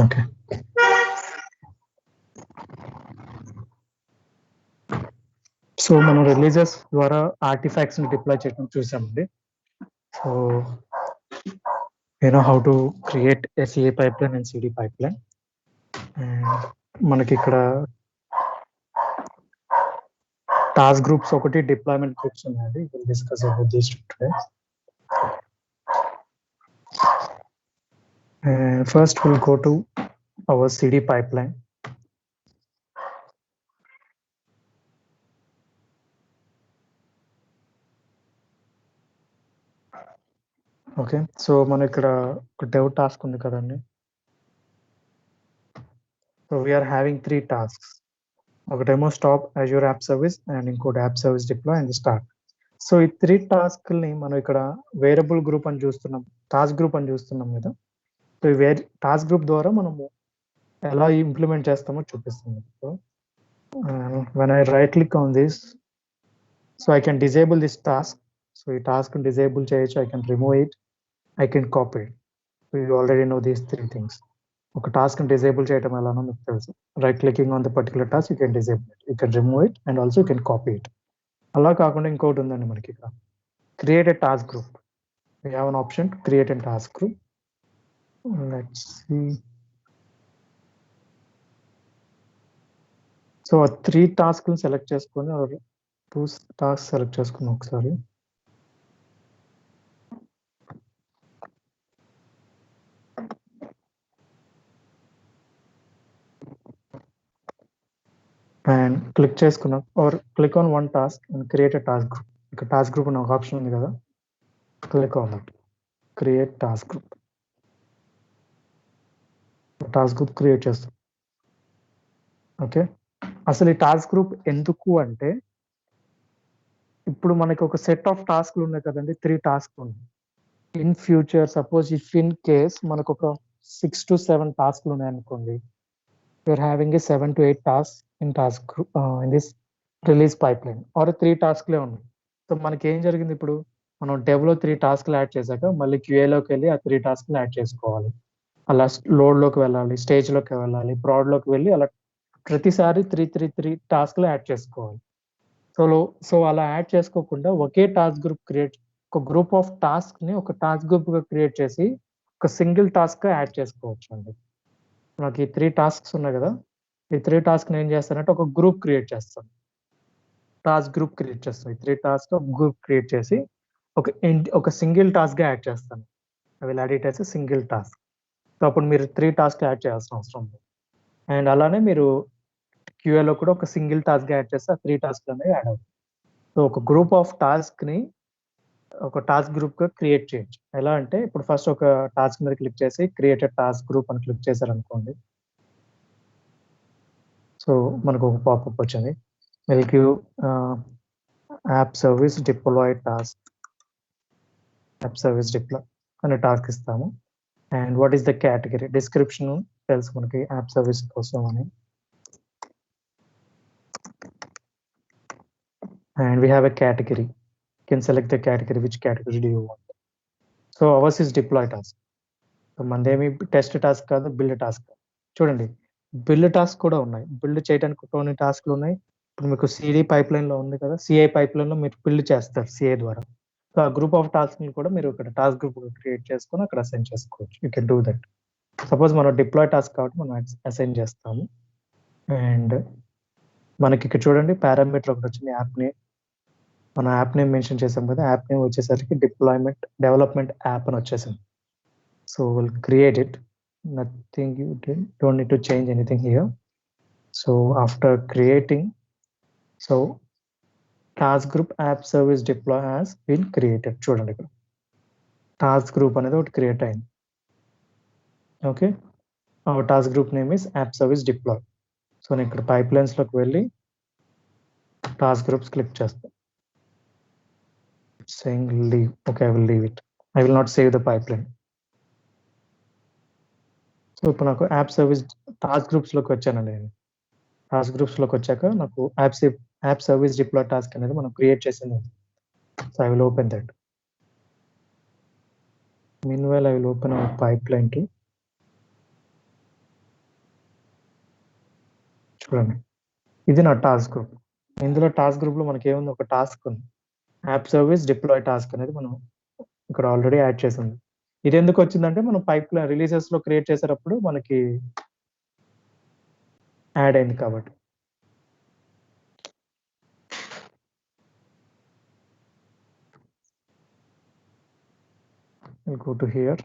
Okay. So మనం releases ద్వారా artifacts ని డిప్లాయ్ చేయడం చూసామండి. So how to create a CA pipeline and CD pipeline. మనకి ఇక్కడ టాస్క్ గ్రూప్స్ ఒకటి, డిప్లాయ్మెంట్ గ్రూప్స్ ఉన్నాయండి. Will discuss about this today. First we'll go to our CD pipeline. Okay, so మన ఇక్కడ ఒక డెవ్ టాస్క్ ఉంది కదండి. So we're having 3 tasks. ఒకటేమో stop Azure app service and ఇంకోటి app service deploy and start. So ఈ 3 టాస్క్ని మనం ఇక్కడ వేరియబుల్ గ్రూప్ అని చూస్తున్నాం, టాస్క్ గ్రూప్ అని చూస్తున్నాం కదా. సో ఈ టాస్క్ గ్రూప్ ద్వారా మనము ఎలా ఇంప్లిమెంట్ చేస్తామో చూపిస్తుంది. So when I right click on this, so I can disable this task. So ఈ టాస్క్ డిజేబుల్ చేయొచ్చు, I can remove it, I can copy it. So you already know these 3 things. ఒక task disable చేయడం ఎలానో మీకు తెలుసు. Right clicking on the particular task, you can disable it, you can remove it and also you can copy it. అలా కాకుండా ఇంకోటి ఉందండి మనకి ఇక్కడ, create a task group. We have an option to create a task group. Let's see. So 3 టాస్క్ని select చేసుకొని 2 task select చేసుకుని ఒకసారి అండ్ క్లిక్ చేసుకున్నాం, or click on 1 task and create a task group. ఇక్కడ టాస్క్ గ్రూప్ అనే ఒక option ఉంది కదా, click on that, create task group. Task group create చేస్తాం. ఓకే, అసలు ఈ టాస్క్ గ్రూప్ ఎందుకు అంటే, ఇప్పుడు మనకి ఒక సెట్ ఆఫ్ టాస్క్లు ఉన్నాయి కదండి, 3 టాస్క్లు ఉన్నాయి. In future suppose if in case మనకు ఒక 6 to 7 టాస్క్లు ఉన్నాయి అనుకోండి, you're having a 7 to 8 task in task group in this release pipeline, or 3 టాస్క్లే ఉన్నాయి. సో మనకి ఏం జరిగింది, ఇప్పుడు మనం డెవ్లో 3 టాస్క్లు యాడ్ చేశాక మళ్ళీ క్యూఏలోకి వెళ్ళి ఆ 3 టాస్క్లు యాడ్ చేసుకోవాలి. అలా లోడ్లోకి వెళ్ళాలి, స్టేజ్లోకి వెళ్ళాలి, బ్రాడ్లోకి వెళ్ళి అలా ప్రతిసారి 3 టాస్క్లు యాడ్ చేసుకోవాలి. సో అలా యాడ్ చేసుకోకుండా ఒకే టాస్క్ గ్రూప్ క్రియేట్, ఒక గ్రూప్ ఆఫ్ టాస్క్ ని ఒక టాస్క్ గ్రూప్ గా క్రియేట్ చేసి ఒక సింగిల్ టాస్క్ గా యాడ్ చేసుకోవచ్చు అండి. నాకు ఈ 3 టాస్క్స్ ఉన్నాయి కదా, ఈ 3 టాస్క్ ఏం చేస్తానంటే ఒక గ్రూప్ క్రియేట్ చేస్తాను, టాస్క్ గ్రూప్ క్రియేట్ చేస్తాను. ఈ 3 టాస్క్ గ్రూప్ క్రియేట్ చేసి ఒక సింగిల్ టాస్క్ గా యాడ్ చేస్తాను. I will add it as a single task. So అప్పుడు మీరు 3 టాస్క్ యాడ్ చేయాల్సిన అవసరం ఉంది. అండ్ అలానే మీరు క్యూఏలో కూడా ఒక సింగిల్ టాస్క్ యాడ్ చేస్తే ఆ 3 టాస్క్ అనేవి యాడ్ అవుతాయి. సో ఒక గ్రూప్ ఆఫ్ టాస్క్ ని ఒక టాస్క్ గ్రూప్ గా క్రియేట్ చేయొచ్చు. ఎలా అంటే, ఇప్పుడు ఫస్ట్ ఒక టాస్క్ మీద క్లిక్ చేసి క్రియేటెడ్ టాస్క్ గ్రూప్ అని క్లిక్ చేశారనుకోండి, సో మనకు ఒక పాపప్ వచ్చింది, will give app service deploy task, app service deploy అనే టాస్క్ ఇస్తాము. And what is the category, description తెలుసు మనకి యాప్ సర్వీస్ కోసం అని. And we have a category. You can select the category, which category do you want. So ours is deploy task. So manదేమి test task కాదు, build task. చూడండి, build task కూడా ఉన్నాయి, build చేయడానికి కొన్ని టాస్క్లు ఉన్నాయి. ఇప్పుడు మీకు సిడి పైప్ లైన్ లో ఉంది కదా, సిఐ పైప్ లైన్ లో మీరు బిల్డ్ చేస్తారు సిఐ ద్వారా. సో ఆ గ్రూప్ ఆఫ్ టాస్క్ ని కూడా మీరు ఇక్కడ టాస్క్ గ్రూప్ క్రియేట్ చేసుకొని అక్కడ అసైన్ చేసుకోవచ్చు. You can do that. Suppose మనం డిప్లాయ్ టాస్క్ కాబట్టి మనం అసైన్ చేస్తాము. అండ్ మనకి ఇక్కడ చూడండి పారామీటర్ ఒకటి వచ్చింది, యాప్ నేమ్. మన యాప్ నేమ్ మెన్షన్ చేసాం కదా, యాప్ నేమ్ వచ్చేసరికి డిప్లాయ్మెంట్ డెవలప్మెంట్ యాప్ అని వచ్చేసింది. So will create it, nothing, you don't need to change anything here. So after creating, so task group app service deploy has been created. చూడండి ఇక్కడ task group అనేది ఒకటి create అయింది. Okay, our task group name is app service deploy. So నేను ఇక్కడ పైప్ లైన్స్లోకి వెళ్ళి టాస్క్ గ్రూప్స్ క్లిక్ చేస్తాను, saying leave. Okay, I will leave it. I will not save the pipeline. So ఇప్పుడు నాకు యాప్ సర్వీస్ టాస్క్ గ్రూప్స్లోకి వచ్చానండి. నేను టాస్క్ గ్రూప్స్లోకి వచ్చాక నాకు యాప్ సర్వీస్ డిప్లాయ్ టాస్క్ అనేది మనం క్రియేట్ చేసింది. So I will open that. Meanwhile I will open hour pipeline to చూడండి, ఇది నా టాస్క్ గ్రూప్. ఇందులో టాస్క్ గ్రూప్లో మనకి ఏముంది, ఒక టాస్క్ ఉంది, యాప్ సర్వీస్ డిప్లాయ్ టాస్క్ అనేది మనం ఇక్కడ ఆల్రెడీ యాడ్ చేసింది. ఇది ఎందుకు వచ్చిందంటే మనం పైప్ రిలీజెస్ లో క్రియేట్ చేసేటప్పుడు మనకి యాడ్ అయింది కాబట్టి. We'll go to here.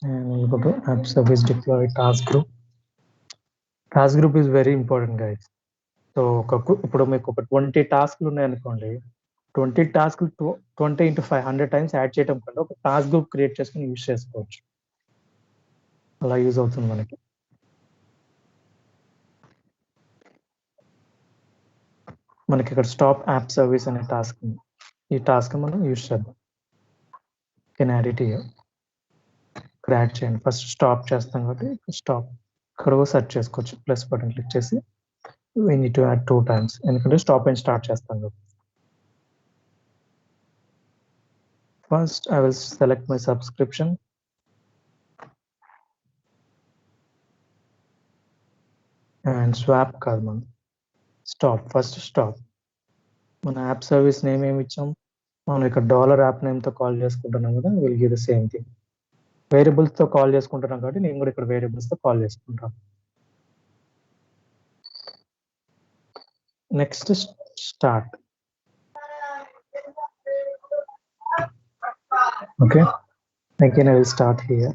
And we'll go to app service deploy task group. Task group is very important, guys. So ఇప్పుడు మీకు ఒక 20 టాస్క్లు ఉన్నాయనుకోండి, 20 టాస్క్లు 20 into 5 100 టైమ్స్ యాడ్ చేయడం కన్నా ఒక టాస్క్ గ్రూప్ క్రియేట్ చేసుకుని యూజ్ చేసుకోవచ్చు. అలా యూజ్ అవుతుంది మనకి. మనకి ఇక్కడ స్టాప్ యాప్ సర్వీస్ అనే టాస్క్ ఉంది. ఈ టాస్క్ మనం యూజ్ చేద్దాం. Can add it here. ఇక్కడ యాడ్ చేయండి. ఫస్ట్ స్టాప్ చేస్తాం కాబట్టి స్టాప్ ఇక్కడ సెర్చ్ చేసుకోవచ్చు. ప్లస్ బటన్ క్లిక్ చేసి we need to add 2 times ఎందుకంటే స్టాప్ అండ్ స్టార్ట్ చేస్తాం కాబట్టి. First I will select my subscription and swap కాదు, మనం స్టాప్. First stop. మన యాప్ సర్వీస్ నేమ్ ఏమి ఇచ్చాం, మనం ఇక్కడ డాలర్ యాప్ నేమ్తో కాల్ చేసుకుంటున్నాం కదా, will give the same thing. వేరియబుల్స్తో కాల్ చేసుకుంటున్నాం కాబట్టి నేను కూడా ఇక్కడ వేరియబుల్స్తో కాల్ చేసుకుంటాను. Next start. Okay, again I will start here.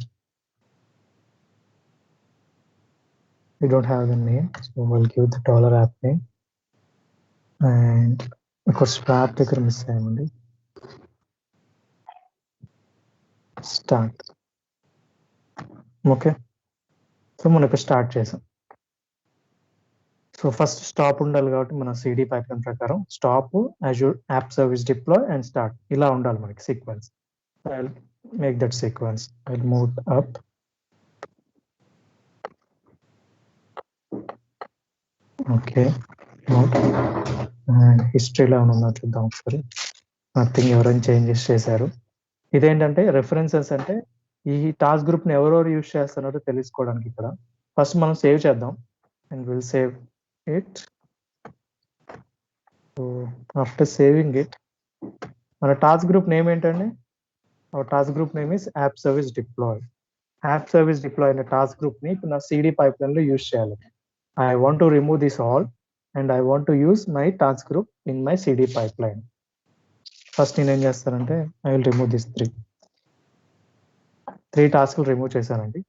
We don't have the name, so we'll give the dollar app name. And of course swap దగ్గర miss అయ్యామండి. Start. Okay, so మనకు స్టార్ట్ చేసాం. సో ఫస్ట్ స్టాప్ ఉండాలి కాబట్టి మన CD pipeline ప్రకారం stop, Azure app service deploy and start ఇలా ఉండాలి మనకి sequence. I will make that sequence. I will move up. Okay, and హిస్టరీలో ఏమైనా చూద్దాం ఒకసారి. నథింగ్, ఎవరైనా చేంజెస్ చేశారు. ఇదేంటంటే రెఫరెన్సెస్, అంటే ఈ టాస్క్ గ్రూప్ని ఎవరెవరు యూజ్ చేస్తున్నారో తెలుసుకోవడానికి. ఇక్కడ ఫస్ట్ మనం సేవ్ చేద్దాం and will save it. So after saving it, మన టాస్క్ గ్రూప్ నేమ్ ఏంటండి? Hour task group name is app service deploy. App service deploy అనే టాస్క్ గ్రూప్ని ఇప్పుడు నా సిడి పైప్లైన్లో యూజ్ చేయాలి. I want to remove this all and I want to use my task group in my CD pipeline. First నేను ఏం చేస్తానంటే I will remove this 3 టాస్క్లు remove చేశానండి.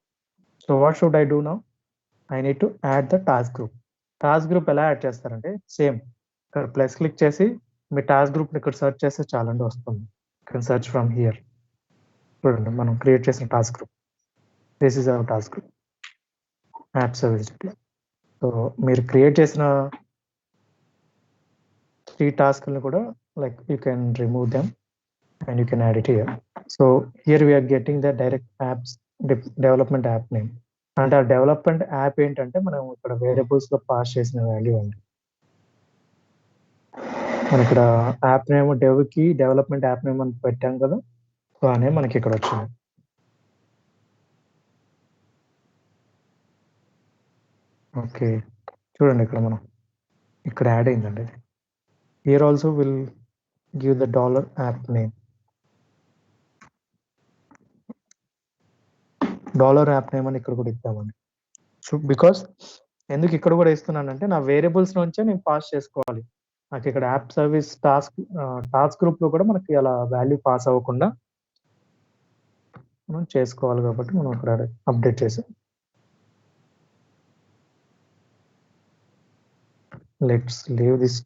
So what should I do now? I need to add the task group. Task group ఎలా add చేస్తారంటే same, ఇక్కడ plus click చేసి మీ task గ్రూప్ని ఇక్కడ సెర్చ్ చేస్తే చాలండి వస్తుంది. ఇక్కడ సెర్చ్ ఫ్రమ్ హియర్. చూడండి మనం క్రియేట్ చేసిన task group. This is hour task group, app service deploy. So మీరు క్రియేట్ చేసిన 3 టాస్క్లను కూడా like you can remove them and you can add it here. So here we are getting the direct apps development app name. అంటే ఆ development app ఏంటంటే మనం ఇక్కడ variables లో pass చేసిన వాల్యూ అండి. మనం ఇక్కడ యాప్ నేమ్ డెవ్ కి డెవలప్మెంట్ యాప్ నేమ్ అని పెట్టాం కదా, సో అనే మనకి ఇక్కడ వచ్చింది. ఓకే, చూడండి ఇక్కడ మనం ఇక్కడ యాడ్ అయిందండి. Here also will give the dollar app name. Dollar app name అని ఇక్కడ కూడా ఇద్దామండి. సో బికాస్ ఎందుకు ఇక్కడ కూడా ఇస్తున్నానంటే నా వేరియబుల్స్ నుంచే నేను పాస్ చేసుకోవాలి. నాకు ఇక్కడ యాప్ సర్వీస్ టాస్క్ గ్రూప్ లో కూడా మనకి అలా వాల్యూ పాస్ అవ్వకుండా మనం చేసుకోవాలి కాబట్టి మనం ఇక్కడ అప్డేట్ చేసాం. Let's leave this,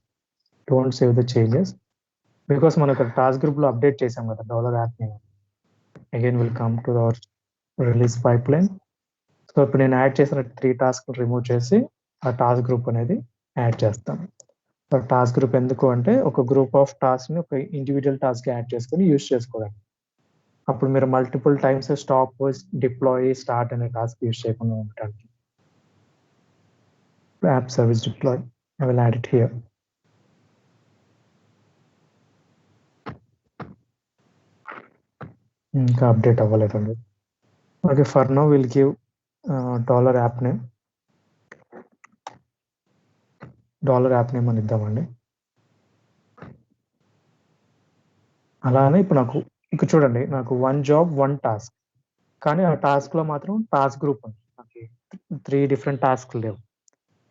don't save the changes because మనం ఇక్కడ టాస్క్ గ్రూప్ లో అప్డేట్ చేసాం కదా dollar app name. Again will come to our release pipeline. So ఇప్పుడు నేను యాడ్ చేసిన 3 టాస్క్ రిమూవ్ చేసి ఆ టాస్క్ గ్రూప్ అనేది యాడ్ చేస్తాను. టాస్క్ గ్రూప్ ఎందుకు అంటే ఒక గ్రూప్ ఆఫ్ టాస్క్ ని ఒక ఇండివిజువల్ టాస్క్ యాడ్ చేసుకుని యూజ్ చేసుకోవడానికి. అప్పుడు మీరు multiple times stop, deploy, start అనే టాస్క్ యూజ్ చేయకుండా ఉండటానికి. App service deploy, I will add it here. ఇంకా అప్డేట్ అవ్వలేదండి. Okay, for now will give dollar app name అని ఇద్దామండి. అలానే ఇప్పుడు నాకు ఇక్కడ చూడండి, నాకు 1 జాబ్ 1 టాస్క్, కానీ ఆ టాస్క్‌లో మాత్రం టాస్క్ గ్రూప్ ఉంది. నాకు 3 డిఫరెంట్ టాస్క్‌లు లేవు.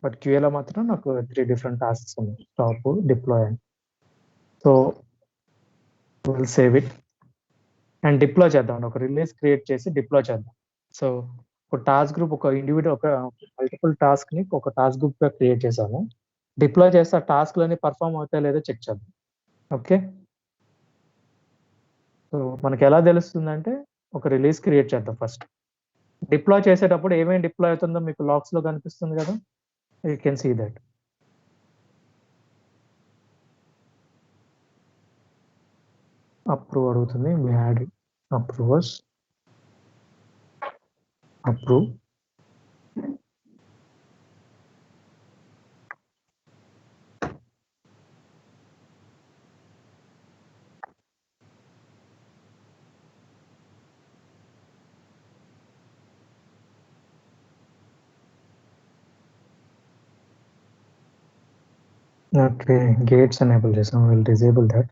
బట్ క్యూఏలో మాత్రం నాకు 3 డిఫరెంట్ టాస్క్స్ ఉన్నాయి. స్టాప్, డిప్లాయ్ అని. So will save it and deploy చేద్దాం. ఒక రిలీజ్ క్రియేట్ చేసి డిప్లాయ్ చేద్దాం. సో ఒక టాస్క్ గ్రూప్, ఒక ఇండివిడ్యువల్, ఒక మల్టిపుల్ టాస్క్‌ని ఒక టాస్క్ గ్రూప్‌గా క్రియేట్ చేశాము. డిప్లాయ్ చేస్తే ఆ టాస్క్‌లన్నీ పెర్ఫార్మ్ అవుతాయో లేదో చెక్ చేద్దాం. ఓకే. సో మనకెలా తెలుస్తుందంటే ఒక రిలీజ్ క్రియేట్ చేద్దాం ఫస్ట్. డిప్లాయ్ చేసేటప్పుడు ఏమేమి డిప్లాయ్ అవుతుందో మీకు లాగ్స్‌లో కనిపిస్తుంది కదా! You can see that. Approve అడుగుతుంది. We add approvers. Approve. Okay. Gates enable చేసాం. Will disable that.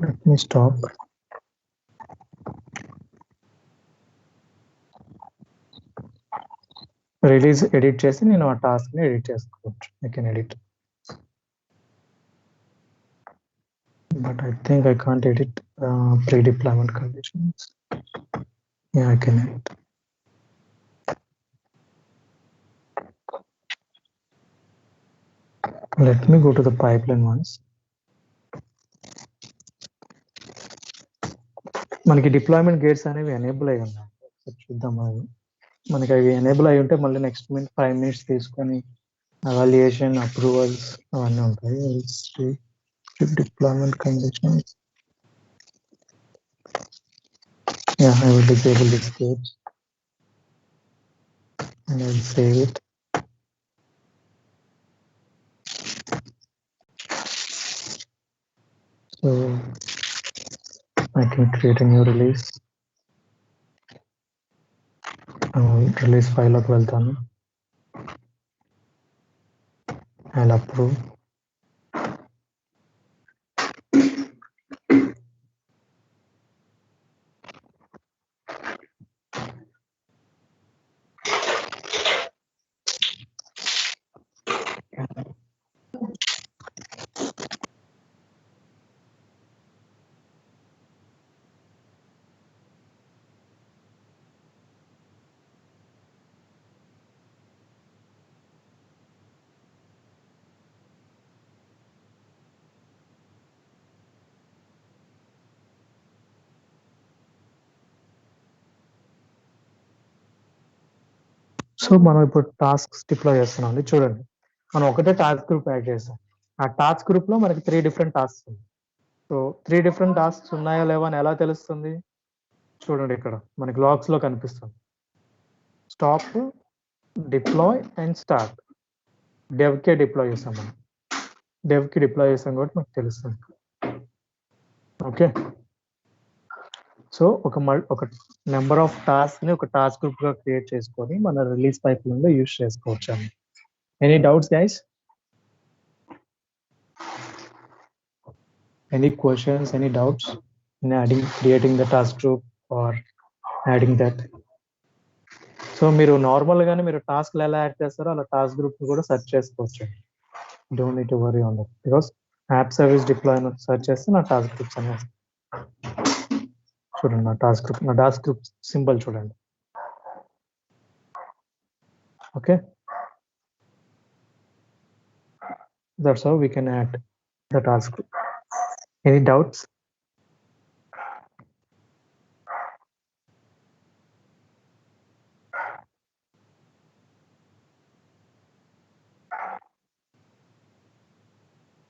Let me stop. Release edit చేసి నేను ఆ టాస్క్‌ని ఎడిట్ చేసుకోవచ్చు. I can edit. But I think I can't edit pre-deployment conditions. Yeah, I can edit. Let me go to the pipeline once. మనకి deployment gates అనేవి enable అయి ఉన్నాయి. ఒకసారి చూద్దాం అవి. మనకి అవి ఎనేబుల్ అయి ఉంటే మళ్ళీ నెక్స్ట్ 5 మినిట్స్ తీసుకొని ఎవాల్యుయేషన్, అప్రూవల్స్ అవన్నీ ఉంటాయి. Deployment conditions. Yeah, I will disable this page and I will save it. So I can create a new release. Release file of వెళ్తాను. I'll approve. సో మనం ఇప్పుడు tasks deploy చేస్తున్నాం అండి. చూడండి, మనం ఒకటే టాస్క్ గ్రూప్ యాడ్ చేసాం. ఆ టాస్క్ గ్రూప్ లో మనకి 3 డిఫరెంట్ టాస్క్స్ ఉన్నాయి. సో 3 డిఫరెంట్ టాస్క్స్ ఉన్నాయా లేవా అని ఎలా తెలుస్తుంది? చూడండి, ఇక్కడ మనకి లాగ్స్ లో కనిపిస్తుంది. Stop, deploy and start. డెవ్కే డిప్లాయ్ చేసాం మనం. డెవ్కి డిప్లాయ్ చేసాం కాబట్టి మనకు తెలుస్తుంది. ఓకే. సో ఒక నెంబర్ ఆఫ్ టాస్క్ ని ఒక టాస్క్ గ్రూప్ గా క్రియేట్ చేసుకొని మన రిలీజ్ పైప్లైన్ లో యూజ్ చేసుకోవచ్చు అండి. Any doubts guys? Any questions, any doubts in creating the task group or adding that? So మీరు నార్మల్ గానే మీరు టాస్క్లు ఎలా యాడ్ చేస్తారో అలా టాస్క్ గ్రూప్ ని కూడా సెర్చ్ చేసుకోవచ్చు. Don't need to worry on that because app service deployment search చేస్తే నా టాస్క్ గ్రూప్స్ అనే చూడండి. నా టాస్క్ గ్రూప్ సింబల్ చూడండి. Okay, that's how we can add the task group. Any doubts?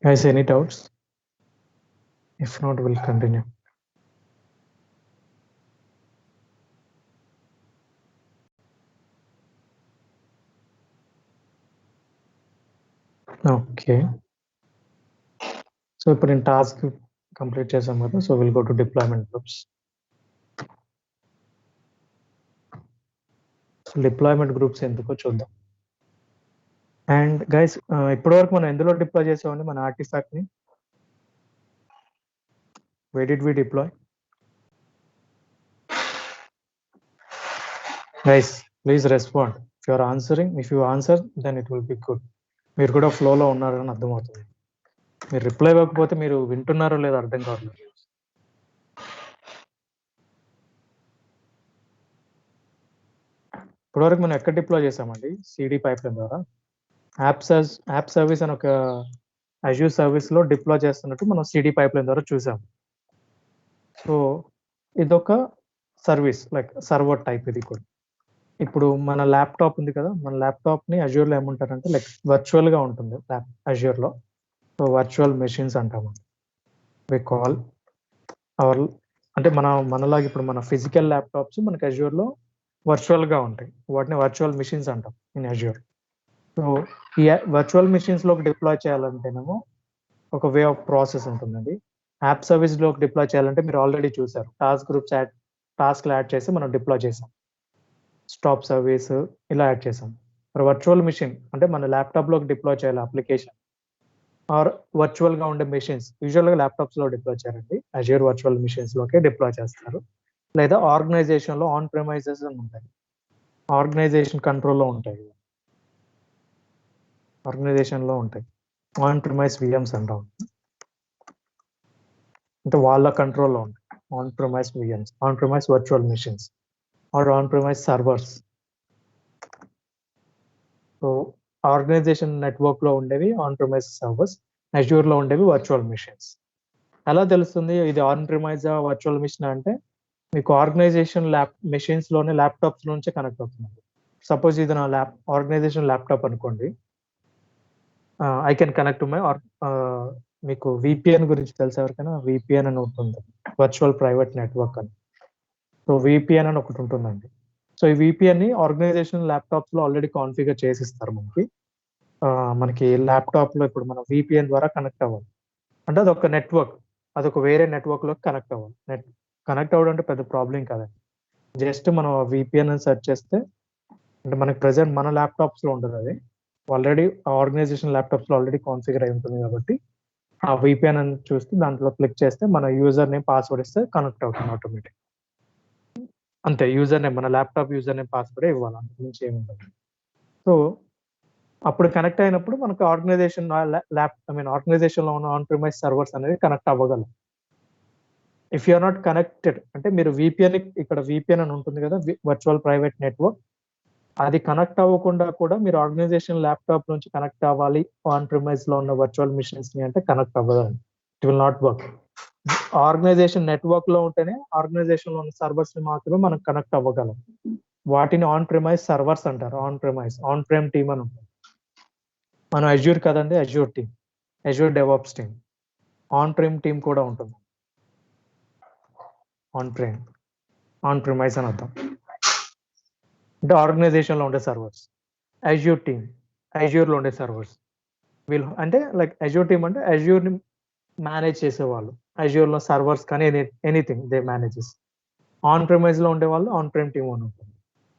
Guys, any doubts? If not, we'll continue. Okay. So, ఇప్పుడు నేను task complete చేశాం కదా! So, will go to deployment groups. Deployment groups ఎందుకో చూద్దాం. And guys ఇప్పటివరకు మనం ఎందులో deploy చేసామండి మన ఆర్టిఫాక్ట్‌ని? Where did we deploy? Guys please respond. If you answer then it will be good. మీరు కూడా ఫ్లోలో ఉన్నారని అర్థమవుతుంది. మీరు రిప్లై ఇవ్వకపోతే మీరు వింటున్నారో లేదో అర్థం కావట్లేదు. ఇప్పటివరకు మనం ఎక్కడ డిప్లాయ్ చేసామండి? సీడీ పైప్‌లైన్ ద్వారా. యాప్ సర్వీస్ అని ఒక అజ్యూర్ సర్వీస్‌లో డిప్లాయ్ చేస్తున్నట్టు మనం సీడీ పైప్‌లైన్ ద్వారా చూసాం. సో, ఇదొక సర్వీస్ లైక్ సర్వర్ టైప్ ఇది కూడా. ఇప్పుడు మన ల్యాప్‌టాప్ ఉంది కదా! మన ల్యాప్‌టాప్‌ని అజ్యూర్‌లో ఏమంటారంటే లైక్ వర్చువల్‌గా ఉంటుంది అజ్యూర్‌లో. సో, వర్చువల్ మెషిన్స్ అంటాము. వి కాల్ అవర్ అంటే మనలాగా ఇప్పుడు మన ఫిజికల్ ల్యాప్‌టాప్స్ మనకి అజ్యూర్‌లో వర్చువల్‌గా ఉంటాయి. వాటిని వర్చువల్ మెషిన్స్ అంటాం ఇన్ అజ్యూర్. సో, ఈ వర్చువల్ మెషిన్స్‌లోకి డిప్లాయ్ చేయాలంటేనేమో ఒక వే ఆఫ్ ప్రాసెస్ ఉంటుందండి. యాప్ సర్వీస్‌లోకి డిప్లాయ్ చేయాలంటే మీరు ఆల్రెడీ చూసారు. టాస్క్‌లు యాడ్ చేసి మనం డిప్లాయ్ చేసాం. స్టాప్ సర్వీస్ ఇలా యాడ్ చేసాం. మరి వర్చువల్ మెషిన్ అంటే మన ల్యాప్‌టాప్‌లోకి డిప్లాయ్ చేయాలి అప్లికేషన్ ఆర్ వర్చువల్‌గా ఉండే మెషిన్స్ యూజువల్‌గా ల్యాప్‌టాప్స్‌లో డిప్లాయ్ చేయరండి. అజ్యూర్ వర్చువల్ మెషిన్స్‌లోకే డిప్లాయ్ చేస్తారు. లేదా ఆర్గనైజేషన్‌లో ఆన్ ప్రిమైసెస్ అని ఉంటాయి. ఆర్గనైజేషన్ కంట్రోల్‌లో ఉంటాయి. ఆర్గనైజేషన్‌లో ఉంటాయి. ఆన్ ప్రిమైస్ వీఎమ్స్ అంటాం. అంటే వాళ్ళ కంట్రోల్‌లో ఉంటాయి. On premise VMs, on premise virtual machines or on premise servers. So, organization నెట్వర్క్‌లో ఉండేవి ఆన్ ప్రిమైస్ సర్వర్స్, అజ్యూర్‌లో ఉండేవి వర్చువల్ మెషిన్స్. ఎలా తెలుస్తుంది ఇది ఆన్ ప్రిమైజా, వర్చువల్ మెషినా అంటే మీకు ఆర్గనైజేషన్ మెషిన్స్‌లోనే ల్యాప్‌టాప్స్ నుంచే కనెక్ట్ అవుతుంది. సపోజ్ ఇది నా ఆర్గనైజేషన్ ల్యాప్‌టాప్ అనుకోండి. I can connect to my మీకు వీపీఎన్ గురించి తెలుసా ఎవరికైనా? వీపీఎన్ అని ఉంటుంది. వర్చువల్ ప్రైవేట్ నెట్వర్క్ అని. సో, వీపీఎన్ అని ఒకటి ఉంటుందండి. సో, ఈ వీపీఎన్‌ని ఆర్గనైజేషన్ ల్యాప్‌టాప్స్‌లో ఆల్రెడీ కాన్ఫిగర్ చేసిస్తారు మనకి. మనకి ల్యాప్‌టాప్‌లో ఇప్పుడు మనం వీపీఎన్ ద్వారా కనెక్ట్ అవ్వాలి. అంటే అదొక నెట్వర్క్. అదొక వేరే నెట్వర్క్‌లోకి కనెక్ట్ అవ్వాలి. కనెక్ట్ అవ్వడం అంటే పెద్ద ప్రాబ్లమ్ కాదండి. జస్ట్ మనం వీపీఎన్ అని సెర్చ్ చేస్తే అంటే మనకి ప్రెజెంట్ మన ల్యాప్‌టాప్స్‌లో ఉండదది. ఆల్రెడీ ఆర్గనైజేషన్ ల్యాప్‌టాప్స్‌లో ఆల్రెడీ కాన్ఫిగర్ అయి ఉంటుంది కాబట్టి, ఆ వీపీఎన్ అని చూస్తే దాంట్లో క్లిక్ చేస్తే మన యూజర్ నేమ్, పాస్వర్డ్ ఇస్తే కనెక్ట్ అవుతుంది ఆటోమేటిక్. అంతే యూజర్ నేమ్ మన ల్యాప్‌టాప్ యూజర్ నేమ్, పాస్వర్డే ఇవ్వాలి. అంతకు మించి ఏమి ఉండదు. సో, అప్పుడు కనెక్ట్ అయినప్పుడు మనకు ఆర్గనైజేషన్ ఆర్గనైజేషన్‌లో ఉన్న ఆన్ ప్రిమైస్ సర్వర్స్ అనేది కనెక్ట్ అవ్వగలవు. If you are not connected అంటే మీరు ఇక్కడ వీపీఎన్ అని ఉంటుంది కదా! Virtual private network. అది కనెక్ట్ అవ్వకుండా కూడా మీరు ఆర్గనైజేషన్ ల్యాప్‌టాప్ నుంచి కనెక్ట్ అవ్వాలి ఆన్ ప్రిమైస్‌లో ఉన్న వర్చువల్ మెషిన్స్‌ని అంటే కనెక్ట్ అవ్వదండి. It will not work. Organization నెట్వర్క్‌లో ఉంటేనే ఆర్గనైజేషన్‌లో ఉన్న సర్వర్స్‌ని మాత్రమే మనం కనెక్ట్ అవ్వగలం. వాటిని ఆన్ ప్రిమైస్ సర్వర్స్ అంటారు. ఆన్ ప్రెమ్ టీమ్ అని ఉంటుంది. మనం అజ్యూర్ కదండీ! Azure team. Azure DevOps team. On prem team కూడా ఉంటుంది. ఆన్ ప్రెమ్. ఆన్ ప్రిమైస్ అని అర్థం. అంటే ఆర్గనైజేషన్‌లో ఉండే సర్వర్స్. Azure team. అజ్యూర్‌లో ఉండే సర్వర్స్. వీళ్ళు అంటే లైక్ అజ్యూర్ టీమ్ అంటే అజ్యూర్‌ని మేనేజ్ చేసేవాళ్ళు. అజ్యూర్‌లో సర్వర్స్ కానీ ఎనీథింగ్ దే మేనేజెస్. ఆన్ ప్రిమైస్‌లో ఉండేవాళ్ళు ఆన్ ప్రెమ్ టీమ్ అని ఉంటుంది.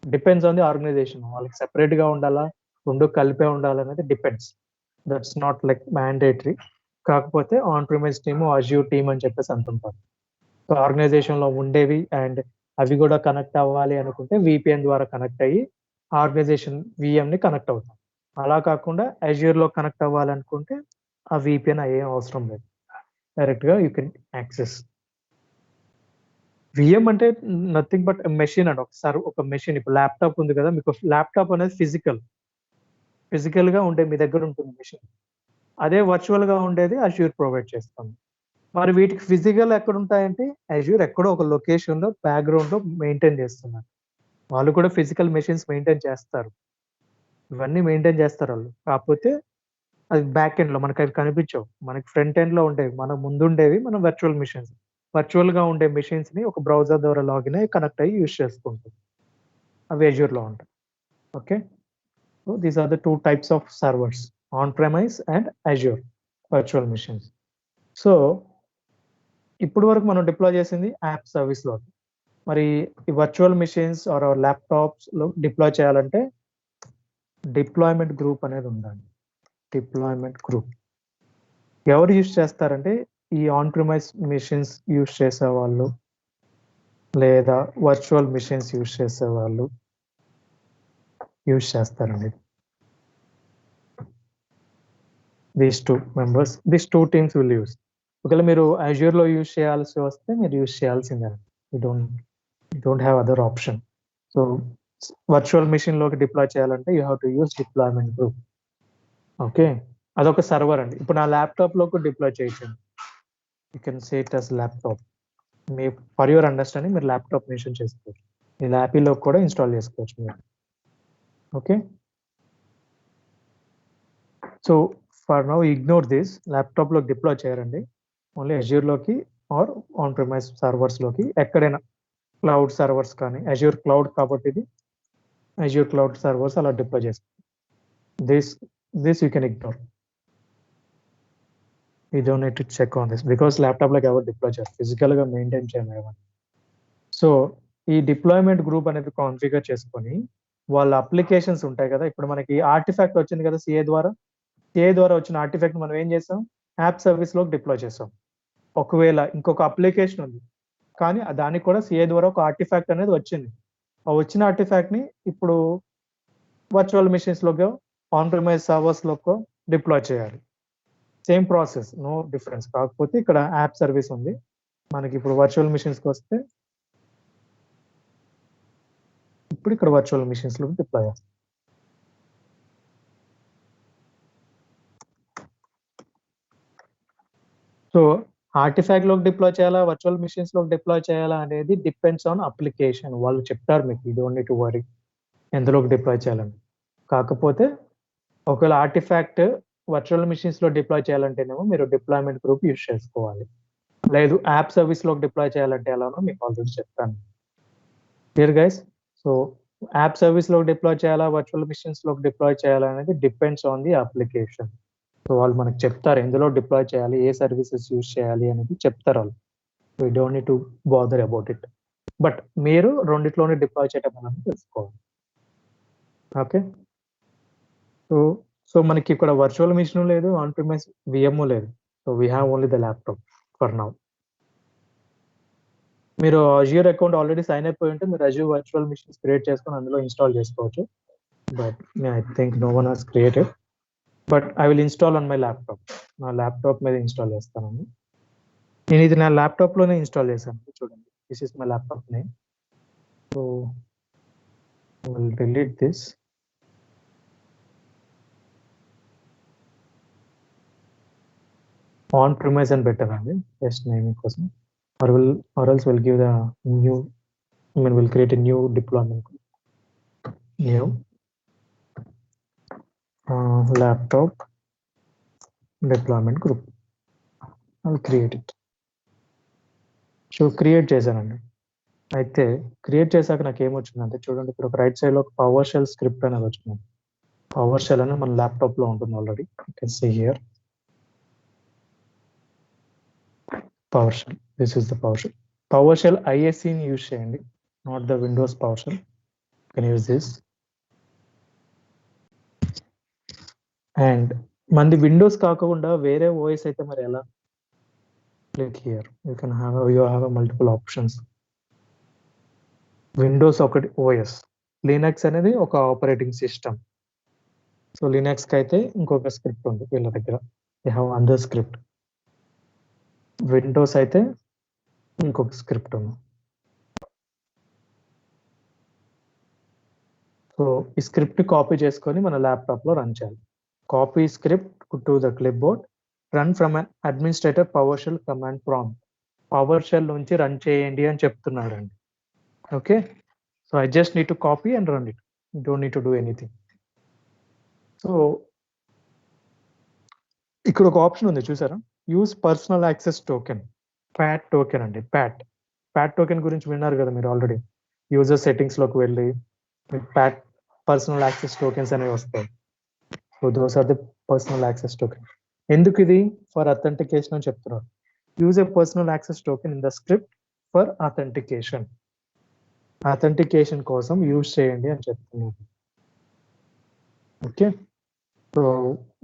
Depends on the organization. వాళ్ళకి సెపరేట్‌గా ఉండాలా? 2 కలిపే ఉండాలనేది depends. That's not like mandatory. కాకపోతే on premise team, Azure team అని చెప్పేసి అంటుంటారు. సో, ఆర్గనైజేషన్‌లో ఉండేవి అండ్ అవి గూడా కనెక్ట్ అవ్వాలి అనుకుంటే వీపీఎన్ ద్వారా కనెక్ట్ అయ్యి ఆర్గనైజేషన్ వీఎంని కనెక్ట్ అవుతాం. అలా కాకుండా అజ్యూర్‌లో కనెక్ట్ అవ్వాలనుకుంటే ఆ వీపీఎన్ అయ్యేం అవసరం లేదు. డైరెక్ట్‌గా యూ కెన్ యాక్సెస్. వీఎం అంటే నథింగ్ బట్ మెషిన్ అండి. ఒక మెషిన్ ఇప్పుడు ల్యాప్‌టాప్ ఉంది కదా! మీకు ల్యాప్‌టాప్ అనేది ఫిజికల్‌గా ఉండే మీ దగ్గర ఉంటుంది మెషిన్. అదే వర్చువల్‌గా ఉండేది అజ్యూర్ ప్రొవైడ్ చేస్తుంది. మరి వీటికి ఫిజికల్ ఎక్కడుంటాయంటే అజ్యూర్ ఎక్కడో ఒక లొకేషన్‌లో బ్యాక్‌గ్రౌండ్‌లో మెయింటైన్ చేస్తున్నారు. వాళ్ళు కూడా ఫిజికల్ మెషిన్స్ మెయింటైన్ చేస్తారు. ఇవన్నీ మెయింటైన్ చేస్తారాళ్ళు. కాకపోతే అది బ్యాక్ ఎండ్‌లో మనకవి కనిపించవు. మనకి ఫ్రంట్ ఎండ్‌లో ఉండేవి. మన ముందుండేవి మన వర్చువల్ మెషిన్స్. వర్చువల్‌గా ఉండే మెషిన్స్‌ని ఒక బ్రౌజర్ ద్వారా లాగిన్ అయ్యి కనెక్ట్ అయ్యి యూజ్ చేసుకుంటాం. అవి అజ్యూర్‌లో ఉంటాయి. Okay. So, these are the 2 types of servers. On premise and Azure virtual machines. So ఇప్పుడు వరకు మనం డిప్లాయ్ చేసింది యాప్ సర్వీస్లో. మరి ఈ వర్చువల్ మిషన్స్ ఆర్ ల్యాప్టాప్స్లో డిప్లాయ్ చేయాలంటే డిప్లాయ్మెంట్ గ్రూప్ అనేది ఉండాలి. డిప్లాయ్మెంట్ గ్రూప్ ఎవరు యూజ్ చేస్తారంటే ఈ ఆన్ ప్రిమైస్ మిషన్స్ యూజ్ చేసేవాళ్ళు లేదా వర్చువల్ మిషన్స్ యూజ్ చేసేవాళ్ళు యూజ్ చేస్తారండి. These two members, these two teams will use. ఒకవేళ మీరు అజ్యూర్లో యూజ్ చేయాల్సి వస్తే మీరు యూజ్ చేయాల్సిందే. You don't have other option. So virtual మిషన్లోకి డిప్లాయ్ చేయాలంటే you have to use deployment group. Okay, అదొక సర్వర్ అండి. ఇప్పుడు నా ల్యాప్టాప్లోకి డిప్లాయ్ చేయొచ్చండి. You can say it as laptop. మీ ఫర్ యువర్ అండర్స్టాండింగ్ మీరు ల్యాప్టాప్ మెన్షన్ చేసుకోవచ్చు. మీ ల్యాపీలో కూడా ఇన్స్టాల్ చేసుకోవచ్చు మీరు. Okay, so for now ignore this. ల్యాప్టాప్లోకి డిప్లాయ్ చేయరండి, ఓన్లీ అజ్యూర్లోకి ఆర్ ఆన్ ప్రిమైస్ సర్వర్స్లోకి ఎక్కడైనా క్లౌడ్ సర్వర్స్ కానీ, అజ్యూర్ క్లౌడ్ కాబట్టి ఇది అజ్యూర్ క్లౌడ్ సర్వర్స్ అలా డిప్లాయ్ చేస్తారు. This you can ignore. You don't need to check on this because ల్యాప్టాప్లోకి ఎవరు డిప్లాయ్ చేస్తారు, ఫిజికల్గా మెయింటైన్ చేయలేము. సో ఈ డిప్లాయ్మెంట్ గ్రూప్ అనేది కాన్ఫిగర్ చేసుకొని వాళ్ళ అప్లికేషన్స్ ఉంటాయి కదా. ఇప్పుడు మనకి ఆర్టిఫాక్ట్ వచ్చింది కదా సిఏ ద్వారా వచ్చిన ఆర్టిఫాక్ట్ మనం ఏం చేసాం, యాప్ సర్వీస్లోకి డిప్లాయ్ చేసాం. ఒకవేళ ఇంకొక అప్లికేషన్ ఉంది కానీ దానికి కూడా సిఏ ద్వారా ఒక ఆర్టిఫాక్ట్ అనేది వచ్చింది. ఆ వచ్చిన ఆర్టిఫాక్ట్ని ఇప్పుడు వర్చువల్ మిషన్స్లోకి ఆన్ ప్రిమైస్ సర్వర్స్లోకి డిప్లాయ్ చేయాలి. Same process, no difference. కాకపోతే ఇక్కడ యాప్ సర్వీస్ ఉంది, మనకి ఇప్పుడు వర్చువల్ మిషన్స్కి వస్తే ఇప్పుడు ఇక్కడ వర్చువల్ మిషన్స్లో డిప్లాయ్ చేస్తాం. సో ఆర్టిఫాక్ట్లోకి డిప్లాయ్ చేయాలా, వర్చువల్ మిషన్స్లోకి డిప్లాయ్ చేయాలా అనేది డిపెండ్స్ ఆన్ అప్లికేషన్. వాళ్ళు చెప్తారు మీకు, you don't need to worry ఎందులోకి డిప్లాయ్ చేయాలని. కాకపోతే ఒకవేళ ఆర్టిఫాక్ట్ వర్చువల్ మిషన్స్లో డిప్లాయ్ చేయాలంటేనేమో మీరు డిప్లాయ్మెంట్ గ్రూప్ యూజ్ చేసుకోవాలి. లేదు యాప్ సర్వీస్లోకి డిప్లాయ్ చేయాలంటే ఎలానో మీకు ఆల్రెడీ చెప్తాను. Clear guys? సో యాప్ సర్వీస్లోకి డిప్లాయ్ చేయాలా, వర్చువల్ మిషన్స్లోకి డిప్లాయ్ చేయాలా అనేది depends on the application. So వాళ్ళు మనకు చెప్తారు ఎందులో డిప్లాయ్ చేయాలి, ఏ సర్వీసెస్ యూజ్ చేయాలి అనేది చెప్తారు వాళ్ళు. We don't need to bother about it. But మీరు రెండిట్లోనే డిప్లాయ్ చేయటం అనేది తెలుసుకోవాలి. ఓకే, సో మనకి ఇక్కడ వర్చువల్ మిషన్ లేదు, ఆన్ ప్రిమైస్ విఎం లేదు. So we have only the laptop for now. మీరు అజ్యూర్ అకౌంట్ ఆల్రెడీ సైన్ అయిపోయి ఉంటే మీరు అజ్యూర్ వర్చువల్ మిషన్స్ క్రియేట్ చేసుకొని అందులో ఇన్స్టాల్ చేసుకోవచ్చు. But I think no one has created. But I will install on my laptop. నా laptop మీద install చేస్తానండి. నేను ఇది నా ల్యాప్టాప్లోనే ఇన్స్టాల్ చేశాను. చూడండి, this is my laptop name. So I will delete this. On premise అని పెట్టానండి జస్ట్ నేమింగ్ కోసం. or else we'll give the new, we'll create a new deployment group. New laptop deployment group. I'll create it. So create చేశానండి. అయితే create చేశాక నాకు ఏమొచ్చిందంటే చూడండి, ఇక్కడ ఒక రైట్ సైడ్లో పవర్ షెల్ స్క్రిప్ట్ అనేది వచ్చింది. పవర్ షెల్ అనేది మన ల్యాప్టాప్లో ఉంటుంది already. You can see here PowerShell. This is the PowerShell. PowerShell ఐఎస్సిని యూజ్ చేయండి, not the Windows PowerShell. Can use this. And మనది విండోస్ కాకుండా వేరే ఓఎస్ అయితే మరి ఎలా? Click here. You have multiple options. Windows ఒకటి OS, Linux అనేది ఒక ఆపరేటింగ్ సిస్టమ్. సో లినక్స్కి అయితే ఇంకొక స్క్రిప్ట్ ఉంది వీళ్ళ దగ్గర, they have other script. Windows అయితే ఇంకొక స్క్రిప్ట్ ఉంది. సో ఈ స్క్రిప్ట్ కాపీ చేసుకొని మన ల్యాప్టాప్లో రన్ చేయాలి. Copy script to the clipboard, run from an administrator PowerShell command prompt. PowerShell నుంచి రన్ చేయండి అని చెప్తున్నారండి. Okay, so I just need to copy and run it. Don't need to do anything. So ఇక్కడ ఒక option ఉంది చూసారా, use personal access token, PAT token అండి. PAT token గురించి విన్నారు కదా మీరు ఆల్రెడీ. యూజర్ సెట్టింగ్స్లోకి వెళ్ళి ప్యాట్ పర్సనల్ యాక్సెస్ టోకెన్స్ అనేవి వస్తాయి. So those are the personal access token. ఎందుకు ఇది ఫర్ అథెంటికేషన్ అని చెప్తున్నారు. Use a personal access token in the script for authentication. Authentication కోసం యూజ్ చేయండి అని చెప్తున్నారు. Okay, so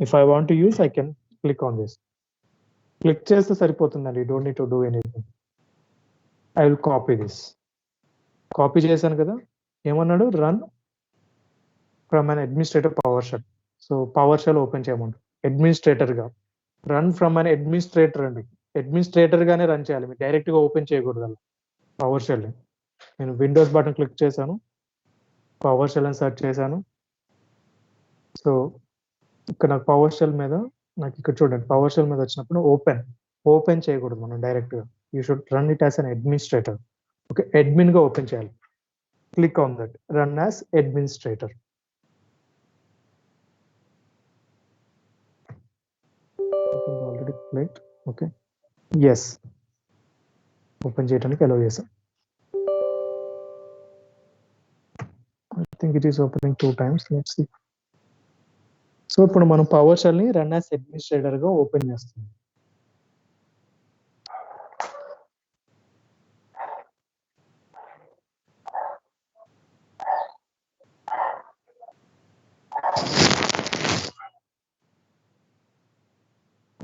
if I want to use I can click on this. Click చేస్తే సరిపోతుందండి, don't need to do anything. I will copy this. Copy చేశాను కదా, ఏమన్నాడు, run from an administrator PowerShell. So power shell open చేయమంటారు అడ్మినిస్ట్రేటర్గా. Run from an administrator అండి, administrator గానే run చేయాలి, మీరు డైరెక్ట్గా ఓపెన్ చేయకూడదు అలా పవర్ షెల్. నేను విండోస్ బటన్ క్లిక్ చేశాను, పవర్ షెల్ అని సెర్చ్ చేశాను. సో ఇక్కడ నాకు పవర్ షెల్ మీద, నాకు ఇక్కడ చూడండి పవర్ షెల్ మీద వచ్చినప్పుడు ఓపెన్ చేయకూడదు మనం డైరెక్ట్గా. You should run it as an administrator. Okay, అడ్మిన్గా ఓపెన్ చేయాలి. Click on that, run as administrator. Already click. Okay, yes, open చేయడానికి అలౌ చేసాం. I think it is opening 2 times. Let's see. So ఇప్పుడు మనం power shell ని run as administrator గా open చేస్తాం.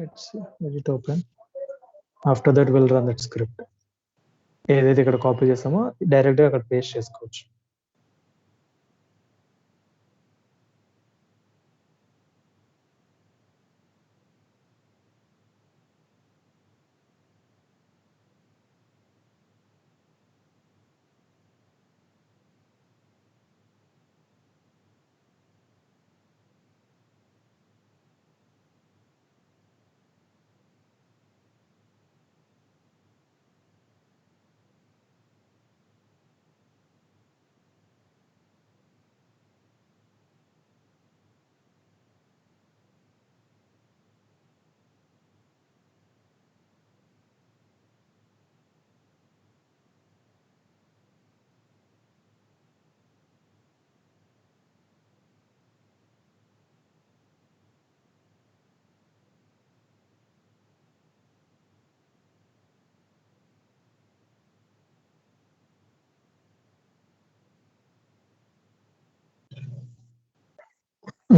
Let's see, let it open. After that we'll run that script. ఏదైతే ఇక్కడ copy చేస్తామో డైరెక్ట్ గా అక్కడ పేస్ట్ చేసుకోవచ్చు.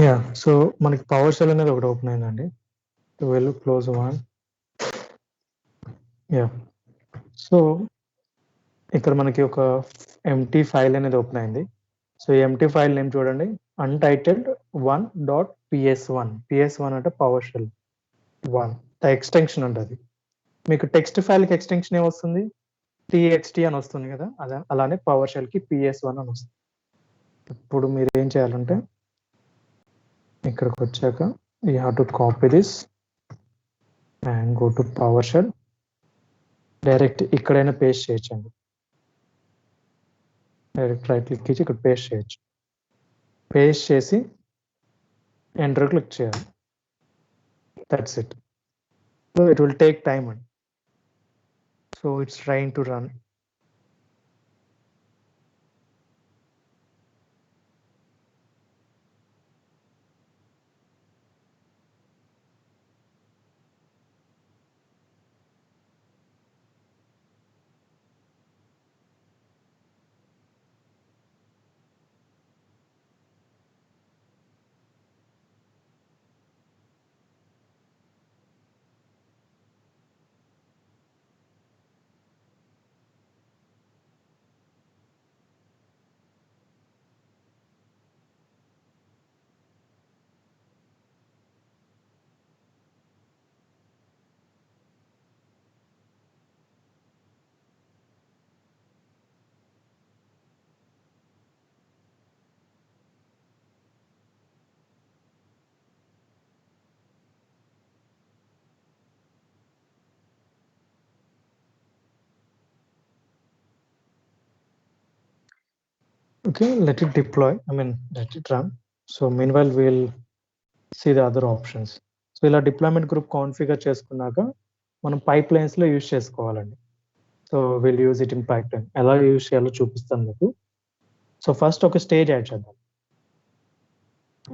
యా, సో మనకి పవర్ షెల్ అనేది ఒకటి ఓపెన్ అయిందండి. Well close one. Yeah, so ఇక్కడ మనకి ఒక ఎంటీ ఫైల్ అనేది ఓపెన్ అయింది. సో ఎంటీ ఫైల్ నేమ్ చూడండి, అన్టైటిల్డ్ 1.ps1. ps1 అంటే పవర్ షెల్ 1 ఎక్స్టెన్షన్ ఉంటుంది. మీకు టెక్స్ట్ ఫైల్ కి ఎక్స్టెన్షన్ ఏమొస్తుంది, txt అని వస్తుంది కదా, అలానే పవర్ షెల్ కి ps1 అని వస్తుంది. ఇప్పుడు మీరు ఏం చేయాలంటే ఇక్కడికి వచ్చాక you have to copy this and go to PowerShell. Direct ఇక్కడైనా పేస్ట్ చేయొచ్చండి, డైరెక్ట్ రైట్ క్లిక్ ఇచ్చి ఇక్కడ పేస్ట్ చేయొచ్చు. పేస్ట్ చేసి ఎంటర్ క్లిక్ చేయాలి. That's it. So it will take time అండి. So it's trying to run. Okay, let it deploy. I mean, let it run. So meanwhile, we'll see the other options. So ఇలా deployment group configure చేసుకున్నాక మనం pipe lines లో use చేసుకోవాలండి. So will use it in pipe line. ఎలా use చేయాలో చూపిస్తాను మీకు. So first ఒక స్టేజ్ యాడ్ చేద్దాం.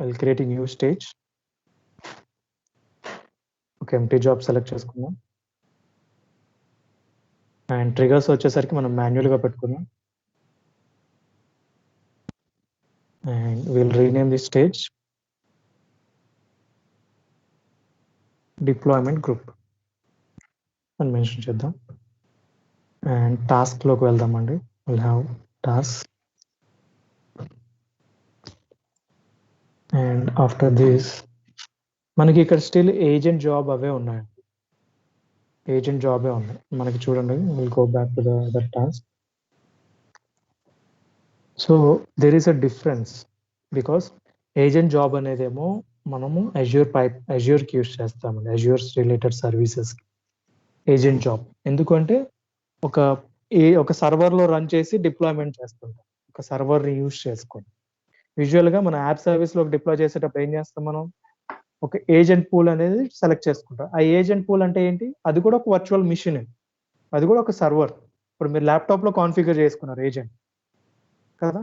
I will create a new stage. ఒక ఎంటీ జాబ్ సెలెక్ట్ చేసుకుందాం. అండ్ ట్రిగర్స్ వచ్చేసరికి మనం మాన్యువల్గా పెట్టుకుందాం. And will rename the stage deployment group అని మెన్షన్ చేద్దాం. అండ్ టాస్క్లోకి వెళ్దామండి. Will have task. And after this మనకి ఇక్కడ స్టిల్ ఏజెంట్ జాబ్ అవే ఉన్నాయండి. ఏజెంట్ జాబే ఉన్నాయి మనకి. చూడండి, will go back to the other task. So there is a difference because agent job అనేదేమో మనము అజ్యూర్కి యూస్ చేస్తామండి. Azure's related services agent job. ఎందుకంటే ఒక సర్వర్లో రన్ చేసి డిప్లాయ్మెంట్ చేస్తుంటాం, ఒక సర్వర్ని యూస్ చేసుకొని. యూజువల్గా మన యాప్ సర్వీస్లోకి డిప్లాయ్ చేసేటప్పుడు ఏం చేస్తాం, మనం ఒక ఏజెంట్ పూల్ అనేది సెలెక్ట్ చేసుకుంటాం. ఆ ఏజెంట్ పూల్ అంటే ఏంటి, అది కూడా ఒక వర్చువల్ మిషన్, అది కూడా ఒక సర్వర్. ఇప్పుడు మీరు ల్యాప్టాప్లో కాన్ఫిగర్ చేసుకున్నారు ఏజెంట్ కదా.